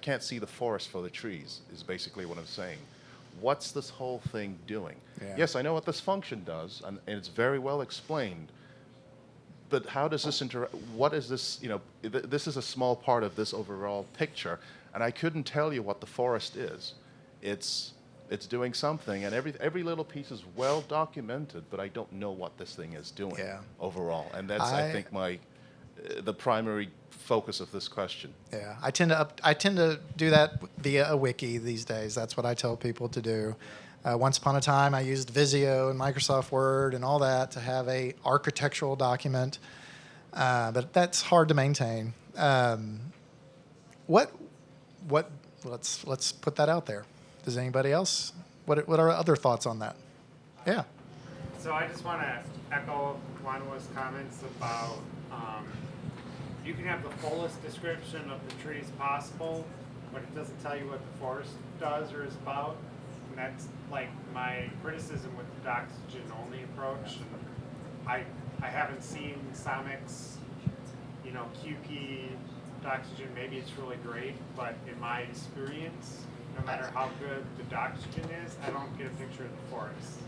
[SPEAKER 19] can't see the forest for the trees, is basically what I'm saying. What's this whole thing doing? Yeah. Yes, I know what this function does, and it's very well explained. but how does this what is this, this is a small part of this overall picture, and I couldn't tell you what the forest is. It's doing something, and every little piece is well documented, but I don't know what this thing is doing overall, and that's I think the primary focus of this question.
[SPEAKER 2] Yeah, I tend to do that via a wiki these days. That's what I tell people to do. Once upon a time, I used Visio and Microsoft Word and all that to have a architectural document, but that's hard to maintain. Let's put that out there. Does anybody else? What are other thoughts on that? Yeah.
[SPEAKER 9] So I just want to echo Juan's comments about you can have the fullest description of the trees possible, but it doesn't tell you what the forest does or is about. And that's like my criticism with the Doxygen-only approach. I haven't seen Somix, QP Doxygen. Maybe it's really great, but in my experience, no matter how good the Doxygen is, I don't get a picture of the forest.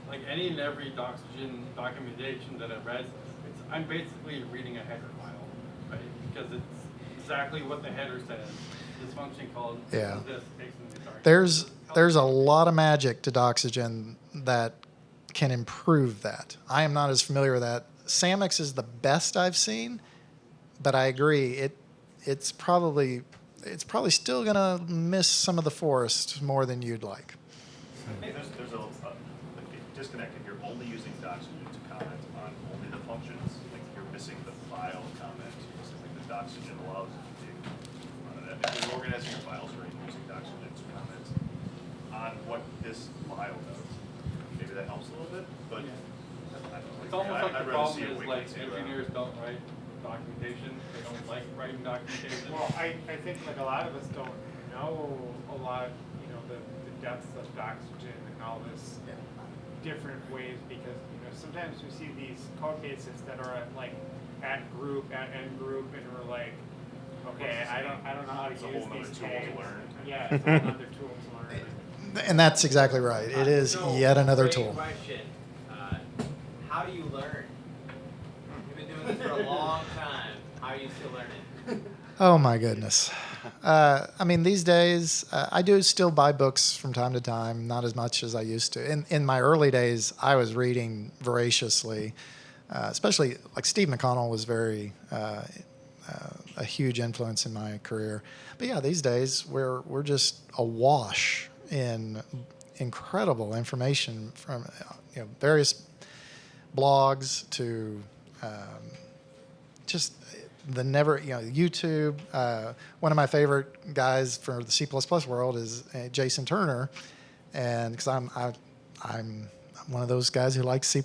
[SPEAKER 7] Like any and every Doxygen documentation that I've read, I'm basically reading a header file, right? Because it's exactly what the header says. This function called this takes into account.
[SPEAKER 2] There's a lot of magic to Doxygen that can improve that. I am not as familiar with that. Samix is the best I've seen, but I agree it's probably still gonna miss some of the forest more than you'd like.
[SPEAKER 12] There's a disconnect if you're only using Doxygen to comment on only the functions. Like you're missing the file comment, something that Doxygen allows you to do. If you're organizing your files, right, using Doxygen to comment on what this file does, maybe that helps a little bit. But
[SPEAKER 7] it's almost like the problem is like engineers don't write documentation. They don't like writing documentation.
[SPEAKER 9] Well, I think like a lot of us don't know a lot, the depths of Doxygen and all this different ways, because sometimes we see these code bases that are at group, at end group, and we're like, okay, I don't know how to use these tags. Yeah, it's a whole other tool to learn.
[SPEAKER 2] And that's exactly right. It is yet another tool.
[SPEAKER 5] Question. How do you learn? You've been doing this for a long time. How are you still learning?
[SPEAKER 2] Oh my goodness. These days, I do still buy books from time to time, not as much as I used to. In my early days, I was reading voraciously, especially like Steve McConnell was very a huge influence in my career. But yeah, these days we're just awash in incredible information from various blogs to just the YouTube. One of my favorite guys for the C++ world is Jason Turner, and because I'm one of those guys who likes C++.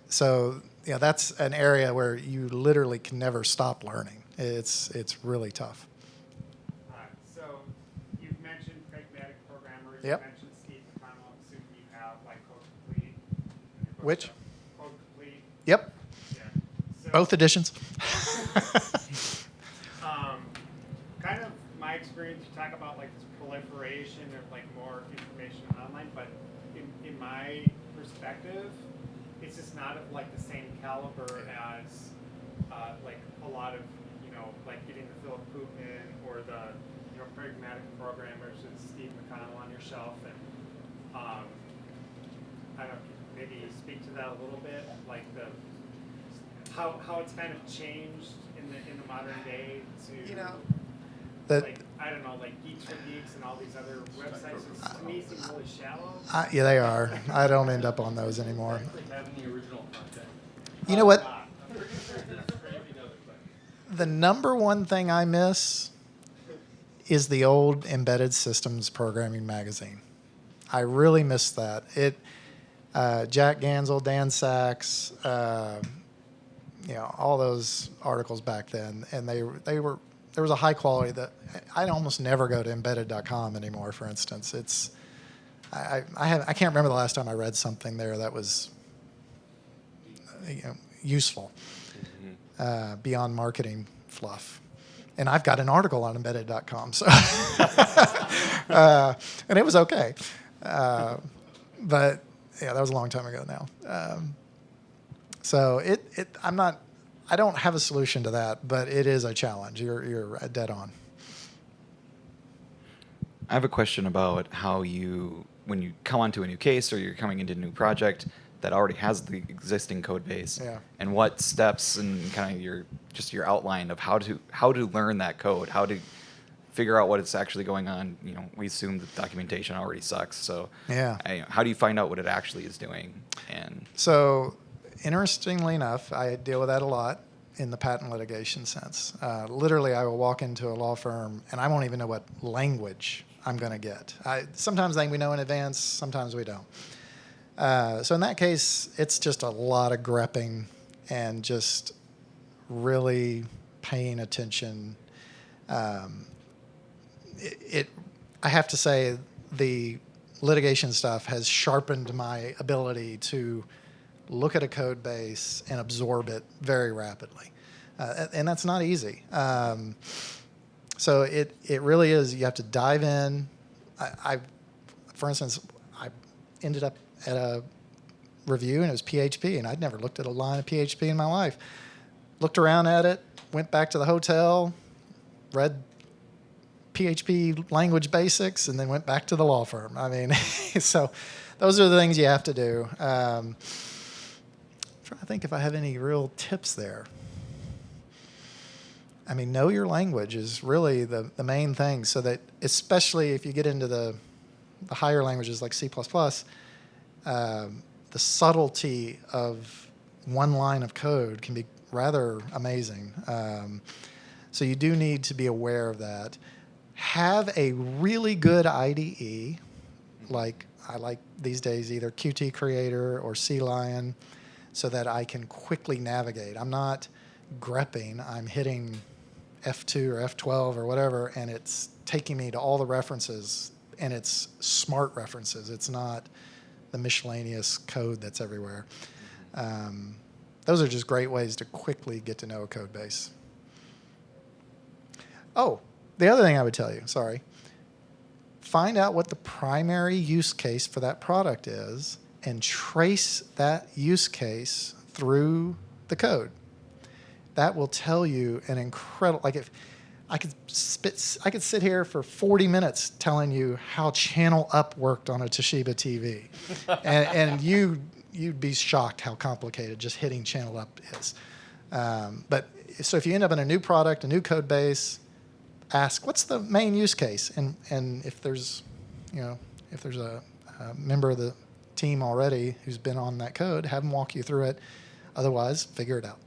[SPEAKER 2] So that's an area where you literally can never stop learning. It's really tough.
[SPEAKER 9] So you've mentioned pragmatic programmers.
[SPEAKER 2] Yep.
[SPEAKER 9] You mentioned Steve McConnell. I'm assuming you have Code Complete.
[SPEAKER 2] Which?
[SPEAKER 9] Code Complete.
[SPEAKER 2] Yep.
[SPEAKER 9] Yeah. So,
[SPEAKER 2] both editions.
[SPEAKER 9] Kind of my experience, you talk about this proliferation of more information online, but in my perspective, it's just not of the same caliber as a lot of getting the Philip Koopman or the pragmatic programmers with Steve McConnell on your shelf, and I don't know, maybe speak to that a little bit, how it's kind of changed in the modern day to I don't know, Geeks for Geeks and all these other websites. To me, seem really shallow.
[SPEAKER 2] Yeah, they are. I don't end up on those anymore.
[SPEAKER 7] Having the original content.
[SPEAKER 2] You know what? The number one thing I miss is the old Embedded Systems Programming magazine. I really miss that. Jack Gansel, Dan Sachs, all those articles back then, and there was a high quality that I almost never go to embedded.com anymore. For instance, I can't remember the last time I read something there that was useful beyond marketing fluff. And I've got an article on embedded.com, so and it was okay, but yeah, that was a long time ago now. So I don't have a solution to that, but it is a challenge. You're dead on.
[SPEAKER 16] I have a question about how when you come onto a new case or you're coming into a new project that already has the existing code base, and what steps and kind of your outline of how to learn that code, how to figure out what it's actually going on. We assume the documentation already sucks, so how do you find out what it actually is doing? And
[SPEAKER 2] so, interestingly enough, I deal with that a lot in the patent litigation sense. Literally, I will walk into a law firm and I won't even know what language I'm going to get. Sometimes we know in advance, sometimes we don't. So in that case, it's just a lot of grepping and just really paying attention. I have to say the litigation stuff has sharpened my ability to look at a code base and absorb it very rapidly. And that's not easy. So it really is, you have to dive in. For instance, I ended up at a review and it was PHP, and I'd never looked at a line of PHP in my life. Looked around at it, went back to the hotel, read PHP language basics, and then went back to the law firm. I mean, so those are the things you have to do. I'm trying to think if I have any real tips there. I mean, know your language is really the main thing, so that especially if you get into the higher languages like C++, the subtlety of one line of code can be rather amazing. So you do need to be aware of that. Have a really good IDE, like I like these days either Qt Creator or CLion, so that I can quickly navigate. I'm not grepping, I'm hitting F2 or F12 or whatever, and it's taking me to all the references, and it's smart references. It's not the miscellaneous code that's everywhere. Those are just great ways to quickly get to know a code base. Oh, the other thing I would tell you, find out what the primary use case for that product is and trace that use case through the code. That will tell you an incredible, like if I could sit here for 40 minutes telling you how channel up worked on a Toshiba TV. and you'd be shocked how complicated just hitting channel up is. But so if you end up in a new product, a new code base, ask what's the main use case, and if there's a member of the team already who's been on that code, have them walk you through it. Otherwise, figure it out.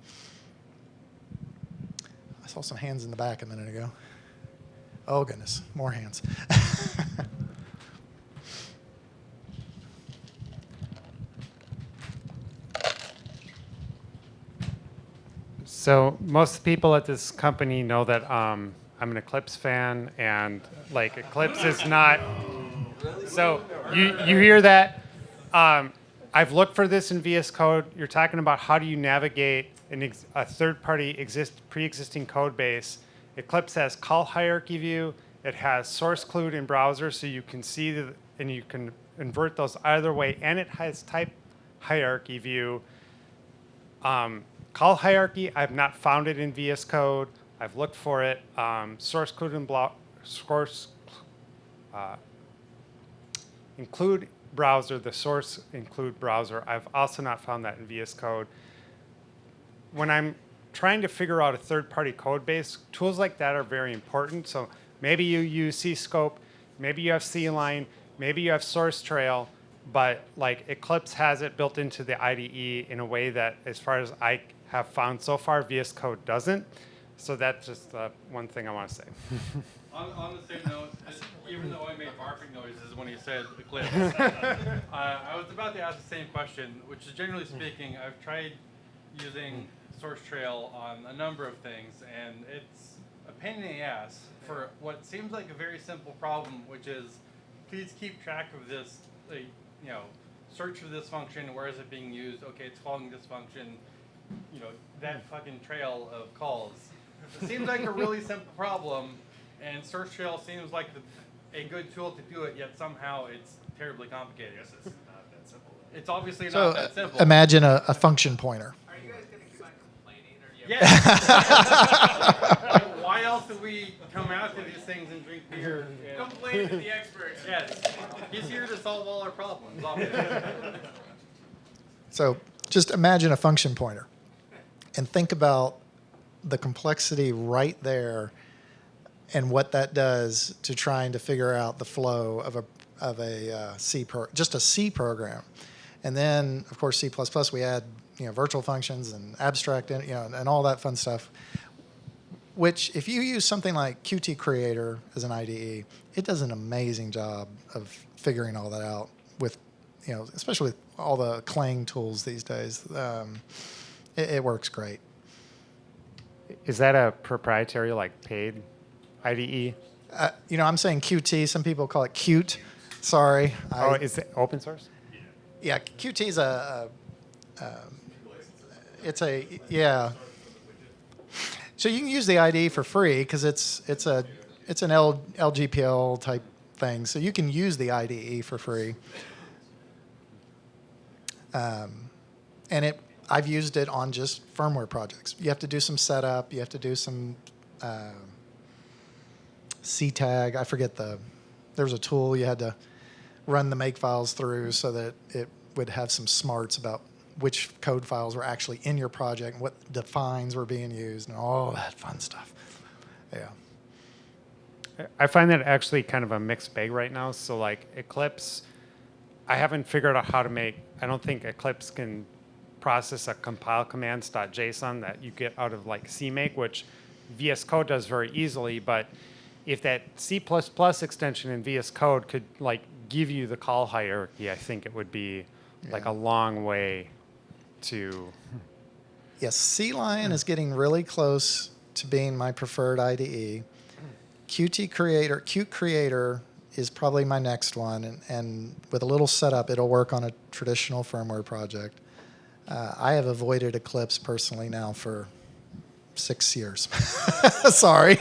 [SPEAKER 2] I saw some hands in the back a minute ago. Oh goodness, more hands.
[SPEAKER 9] So most people at this company know that I'm an Eclipse fan, and like Eclipse is not. So you hear that? I've looked for this in VS Code. You're talking about how do you navigate a third-party pre-existing code base. Eclipse has call hierarchy view. It has source clued in browser, so you can see and you can invert those either way. And it has type hierarchy view. Call hierarchy, I've not found it in VS Code. I've looked for it. Source clued in include browser, the source include browser. I've also not found that in VS Code. When I'm trying to figure out a third-party code base, tools like that are very important. So maybe you use cscope, maybe you have CLion, maybe you have SourceTrail, but like Eclipse has it built into the IDE in a way that, as far as I have found so far, VS Code doesn't. So that's just one thing I want to say.
[SPEAKER 7] On the same note, even though I made barking noises when he said Eclipse, I was about to ask the same question, which is generally speaking, I've tried using SourceTrail on a number of things, and it's a pain in the ass for what seems like a very simple problem, which is please keep track of this, search for this function, where is it being used? Okay, it's calling this function, that fucking trail of calls. It seems like a really simple problem, and SourceTrail seems like a good tool to do it, yet somehow it's terribly complicated.
[SPEAKER 12] I guess it's not that simple.
[SPEAKER 7] It's obviously
[SPEAKER 2] So
[SPEAKER 7] not that simple.
[SPEAKER 2] imagine a function pointer.
[SPEAKER 12] Yeah. Why else do we come out to these things and drink beer?
[SPEAKER 5] Complain to the experts.
[SPEAKER 12] Yes. He's here to solve all our problems.
[SPEAKER 2] So just imagine a function pointer and think about the complexity right there and what that does to trying to figure out the flow of a just a C program. And then, of course, C++, we add virtual functions and abstract, and all that fun stuff. Which, if you use something like Qt Creator as an IDE, it does an amazing job of figuring all that out with, especially with all the Clang tools these days. It works great.
[SPEAKER 9] Is that a proprietary, paid IDE?
[SPEAKER 2] I'm saying Qt. Some people call it Qt. Sorry.
[SPEAKER 9] Is it open source?
[SPEAKER 2] Yeah, Qt is So you can use the IDE for free because it's an LGPL type thing. So you can use the IDE for free. And I've used it on just firmware projects. You have to do some setup. You have to do some CTAG. I forget there was a tool you had to run the make files through so that it would have some smarts about which code files were actually in your project and what defines were being used and all that fun stuff. Yeah.
[SPEAKER 9] I find that actually kind of a mixed bag right now. So Eclipse, I haven't figured out how to I don't think Eclipse can process a compile commands.json that you get out of CMake, which VS Code does very easily. But if that C++ extension in VS Code could give you the call hierarchy, I think it would be a long way to.
[SPEAKER 2] Yes, C-Lion is getting really close to being my preferred IDE. Qt Creator is probably my next one, and with a little setup, it'll work on a traditional firmware project. I have avoided Eclipse personally now for 6 years. Sorry.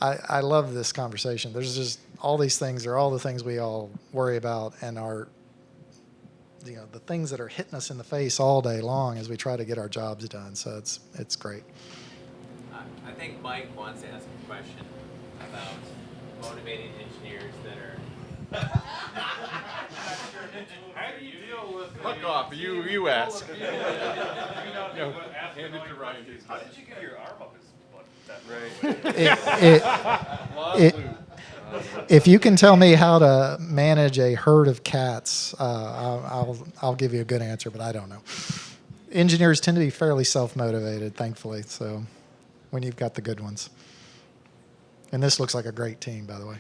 [SPEAKER 2] I love this conversation. There's just all these things are all the things we all worry about and are the things that are hitting us in the face all day long as we try to get our jobs done. So it's great.
[SPEAKER 5] I think Mike wants to ask a question about motivating engineers that are.
[SPEAKER 12] How do you deal with?
[SPEAKER 6] Fuck off! You ask.
[SPEAKER 12] Hand it to Ryan. How did you get your arm up his butt that
[SPEAKER 2] Right. If you can tell me how to manage a herd of cats, I'll give you a good answer, but I don't know. Engineers tend to be fairly self-motivated, thankfully, so when you've got the good ones. And this looks like a great team, by the way.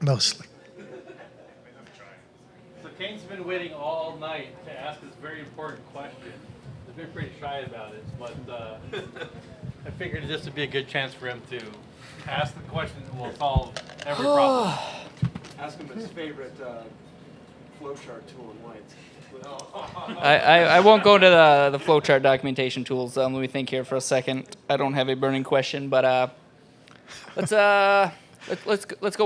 [SPEAKER 2] Mostly.
[SPEAKER 12] So Kane's been waiting all night to ask this very important question. He's been pretty shy about it, but I figured this would be a good chance for him to ask the question that will solve every problem.
[SPEAKER 17] Ask him his favorite flowchart tool in Lights.
[SPEAKER 21] I won't go to the flowchart documentation tools. Let me think here for a second. I don't have a burning question, but let's go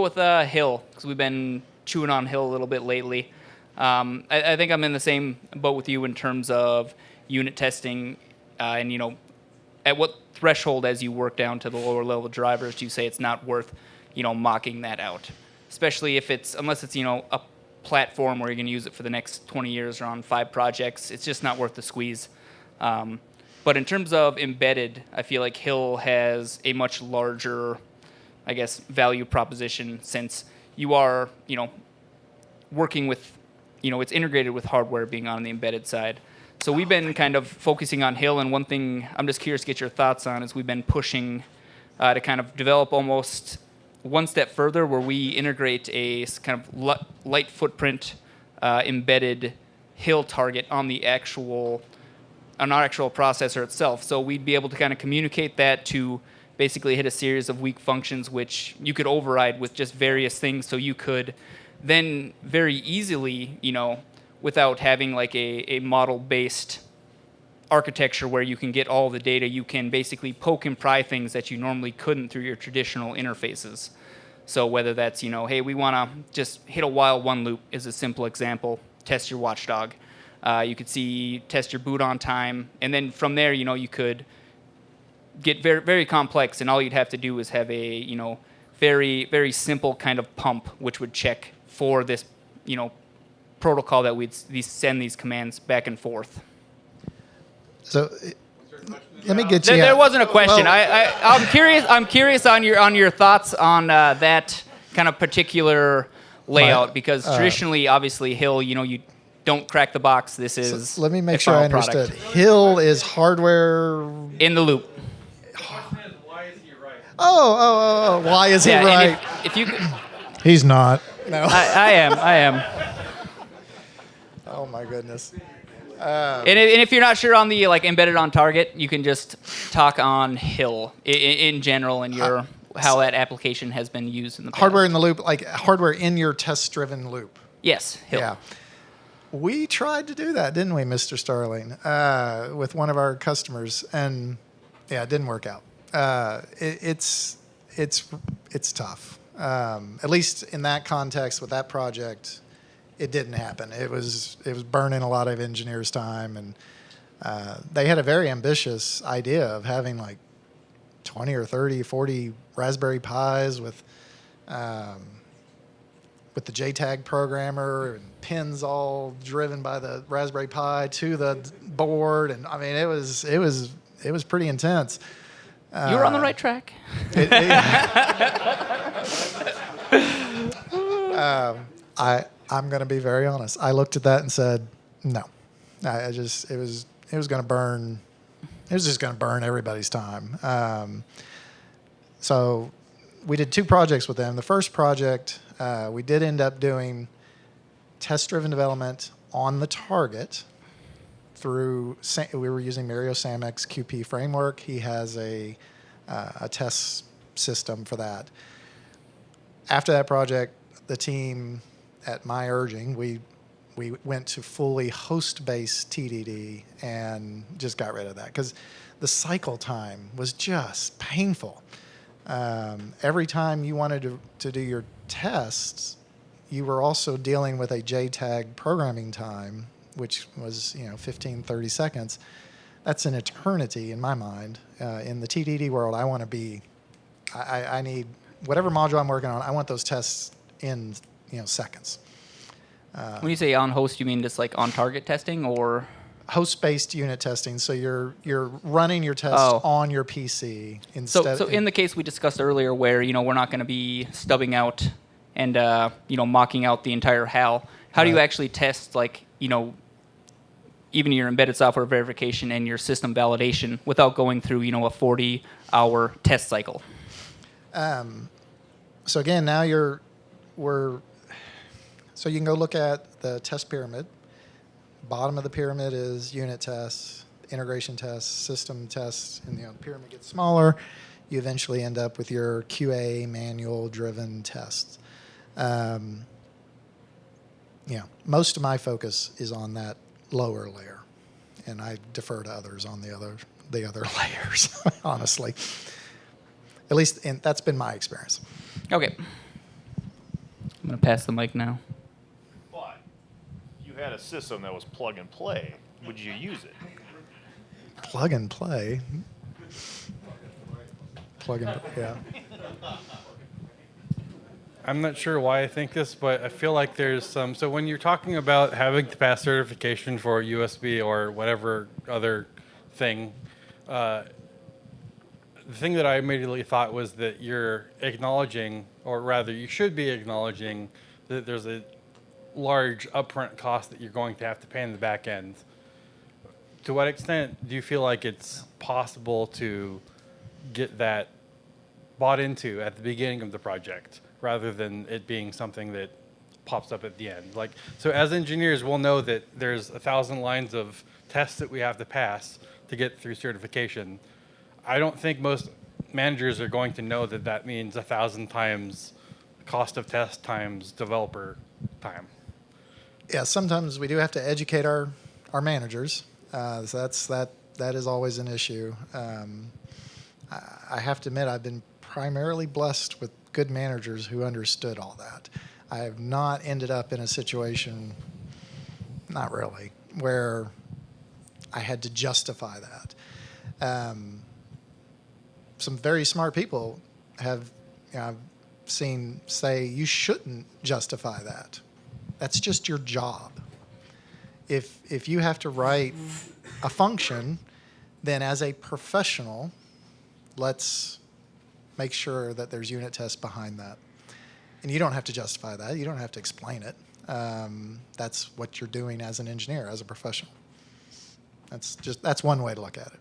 [SPEAKER 21] with Hill because we've been chewing on Hill a little bit lately. I think I'm in the same boat with you in terms of unit testing, and at what threshold as you work down to the lower level drivers do you say it's not worth mocking that out, especially if unless it's a platform where you're going to use it for the next 20 years or on 5 projects. It's just not worth the squeeze. But in terms of embedded, I feel like Hill has a much larger, I guess, value proposition since you are, working with, it's integrated with hardware being on the embedded side. So we've been kind of focusing on Hill, and one thing I'm just curious to get your thoughts on is we've been pushing to kind of develop almost one step further where we integrate a kind of light footprint embedded Hill target on our actual processor itself. So we'd be able to kind of communicate that to basically hit a series of weak functions which you could override with just various things. So you could then very easily, without having like a model-based architecture where you can get all the data, you can basically poke and pry things that you normally couldn't through your traditional interfaces. So whether that's, hey, we want to just hit a while one loop is a simple example. Test your watchdog. You could see test your boot on time, and then from there, you could get very, very complex, and all you'd have to do is have a, very, very simple kind of pump, which would check for this, protocol that we'd send these commands back and forth.
[SPEAKER 2] So let me get you.
[SPEAKER 21] There wasn't a question. I'm curious. I'm curious on your thoughts on that kind of particular layout, because traditionally, obviously, Hill, you don't crack the box. This is.
[SPEAKER 2] So let me make sure I understood. Hill is hardware
[SPEAKER 21] in the loop.
[SPEAKER 2] Oh! Why is he right?
[SPEAKER 21] If you could,
[SPEAKER 2] he's not. No,
[SPEAKER 21] I am.
[SPEAKER 2] Oh my goodness.
[SPEAKER 21] And if you're not sure on the embedded on target, you can just talk on Hill in general and how that application has been used in the past.
[SPEAKER 2] Hardware in the loop, like hardware in your test-driven loop.
[SPEAKER 21] Yes, Hill.
[SPEAKER 2] Yeah. We tried to do that, didn't we, Mr. Starling, with one of our customers, and it didn't work out. It's tough. At least in that context with that project, it didn't happen. It was burning a lot of engineers' time, and they had a very ambitious idea of having like 20 or 30, 40 Raspberry Pis with the JTAG programmer and pins all driven by the Raspberry Pi to the board, and I mean it was pretty intense.
[SPEAKER 21] You were on the right track.
[SPEAKER 2] I'm going to be very honest. I looked at that and said, no. It was going to burn. It was just going to burn everybody's time. So we did 2 projects with them. The first project, we did end up doing test-driven development on the target through. We were using Mario Samek's QP framework. He has a test system for that. After that project, the team, at my urging, we went to fully host-based TDD and just got rid of that because the cycle time was just painful. Every time you wanted to do your tests, you were also dealing with a JTAG programming time, which was 15, 30 seconds. That's an eternity in my mind. In the TDD world, I want to be. I need whatever module I'm working on. I want those tests in seconds.
[SPEAKER 21] When you say on host, you mean just like on target testing or
[SPEAKER 2] host-based unit testing? So you're running your tests on your PC instead.
[SPEAKER 21] So in the case we discussed earlier, where we're not going to be stubbing out and mocking out the entire HAL. How do you actually test even your embedded software verification and your system validation without going through a 40-hour test cycle?
[SPEAKER 2] So again, now so you can go look at the test pyramid. Bottom of the pyramid is unit tests, integration tests, system tests, and the pyramid gets smaller. You eventually end up with your QA manual-driven tests. Most of my focus is on that lower layer, and I defer to others on the other layers, honestly. At least that's been my experience.
[SPEAKER 21] Okay. I'm going to pass the mic now.
[SPEAKER 3] But if you had a system that was plug and play, would you use it?
[SPEAKER 2] Plug and play? Yeah.
[SPEAKER 7] I'm not sure why I think this, but I feel like there's some. So when you're talking about having to pass certification for USB or whatever other thing, the thing that I immediately thought was that you're acknowledging, or rather you should be acknowledging, that there's a large upfront cost that you're going to have to pay in the back end. To what extent do you feel like it's possible to get that bought into at the beginning of the project, rather than it being something that pops up at the end? Like, so as engineers, we'll know that there's 1,000 lines of tests that we have to pass to get through certification. I don't think most managers are going to know that that means 1,000 times cost of test times developer time.
[SPEAKER 2] Yeah, sometimes we do have to educate our managers. So that is always an issue. I have to admit, I've been primarily blessed with good managers who understood all that. I have not ended up in a situation, not really, where I had to justify that. Some very smart people have, I've seen say, you shouldn't justify that. That's just your job. If you have to write a function, then as a professional, let's make sure that there's unit tests behind that. And you don't have to justify that. You don't have to explain it. That's what you're doing as an engineer, as a professional. That's one way to look at it.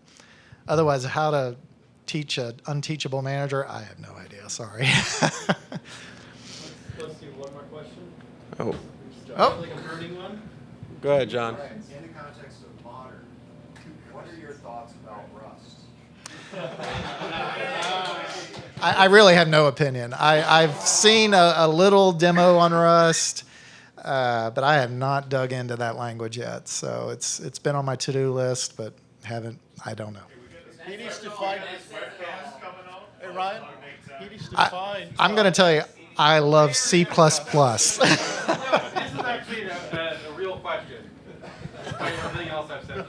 [SPEAKER 2] Otherwise, how to teach an unteachable manager, I have no idea. Sorry.
[SPEAKER 12] Let's do one more question.
[SPEAKER 6] Oh.
[SPEAKER 12] Like a burning one.
[SPEAKER 6] Go ahead, John.
[SPEAKER 1] In the context of modern, what are your thoughts about Rust?
[SPEAKER 2] I really have no opinion. I've seen a little demo on Rust, but I have not dug into that language yet. So it's been on my to-do list, but I don't know.
[SPEAKER 19] He needs to find his webcam coming out. Hey, Ryan, he needs to find.
[SPEAKER 2] I'm going to tell you, I love C++.
[SPEAKER 7] This is actually a real question. Despite everything else I've said.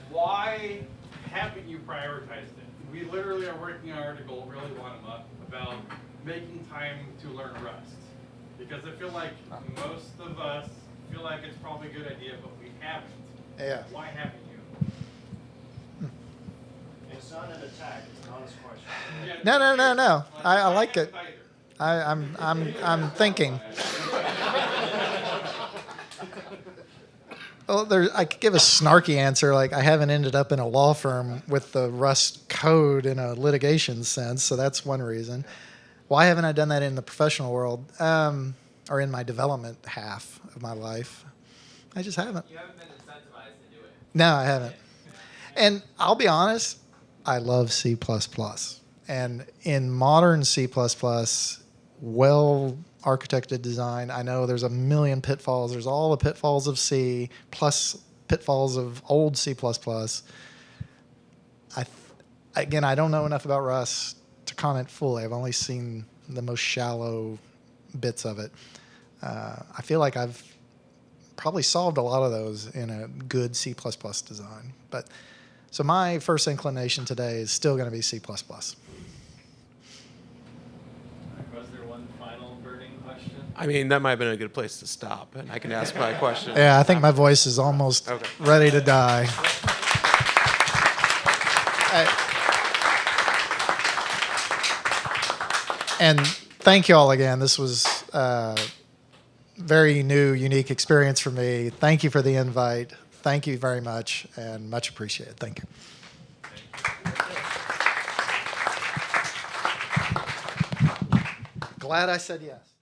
[SPEAKER 7] Why haven't you prioritized it? We literally are working on an article, really bottom up, about making time to learn Rust. Because I feel like most of us feel like it's probably a good idea, but we haven't.
[SPEAKER 2] Yeah.
[SPEAKER 7] Why haven't you?
[SPEAKER 1] It's not an attack, it's an honest question.
[SPEAKER 2] No. I like it. I'm thinking. Well, I could give a snarky answer, like I haven't ended up in a law firm with the Rust code in a litigation sense, so that's one reason. Why haven't I done that in the professional world, or in my development half of my life? I just haven't.
[SPEAKER 5] You haven't been incentivized to do it.
[SPEAKER 2] No, I haven't. And I'll be honest, I love C++. And in modern C++, well-architected design, I know there's a million pitfalls. There's all the pitfalls of C plus pitfalls of old C++. Again, I don't know enough about Rust to comment fully. I've only seen the most shallow bits of it. I feel like I've probably solved a lot of those in a good C++ design. So my first inclination today is still going to be C++.
[SPEAKER 12] Was there one final burning question?
[SPEAKER 6] I mean, that might have been a good place to stop, and I can ask my question.
[SPEAKER 2] Yeah, I think my voice is almost ready to die. And thank you all again. This was a very new, unique experience for me. Thank you for the invite. Thank you very much, and much appreciated. Thank you. Glad I said yes.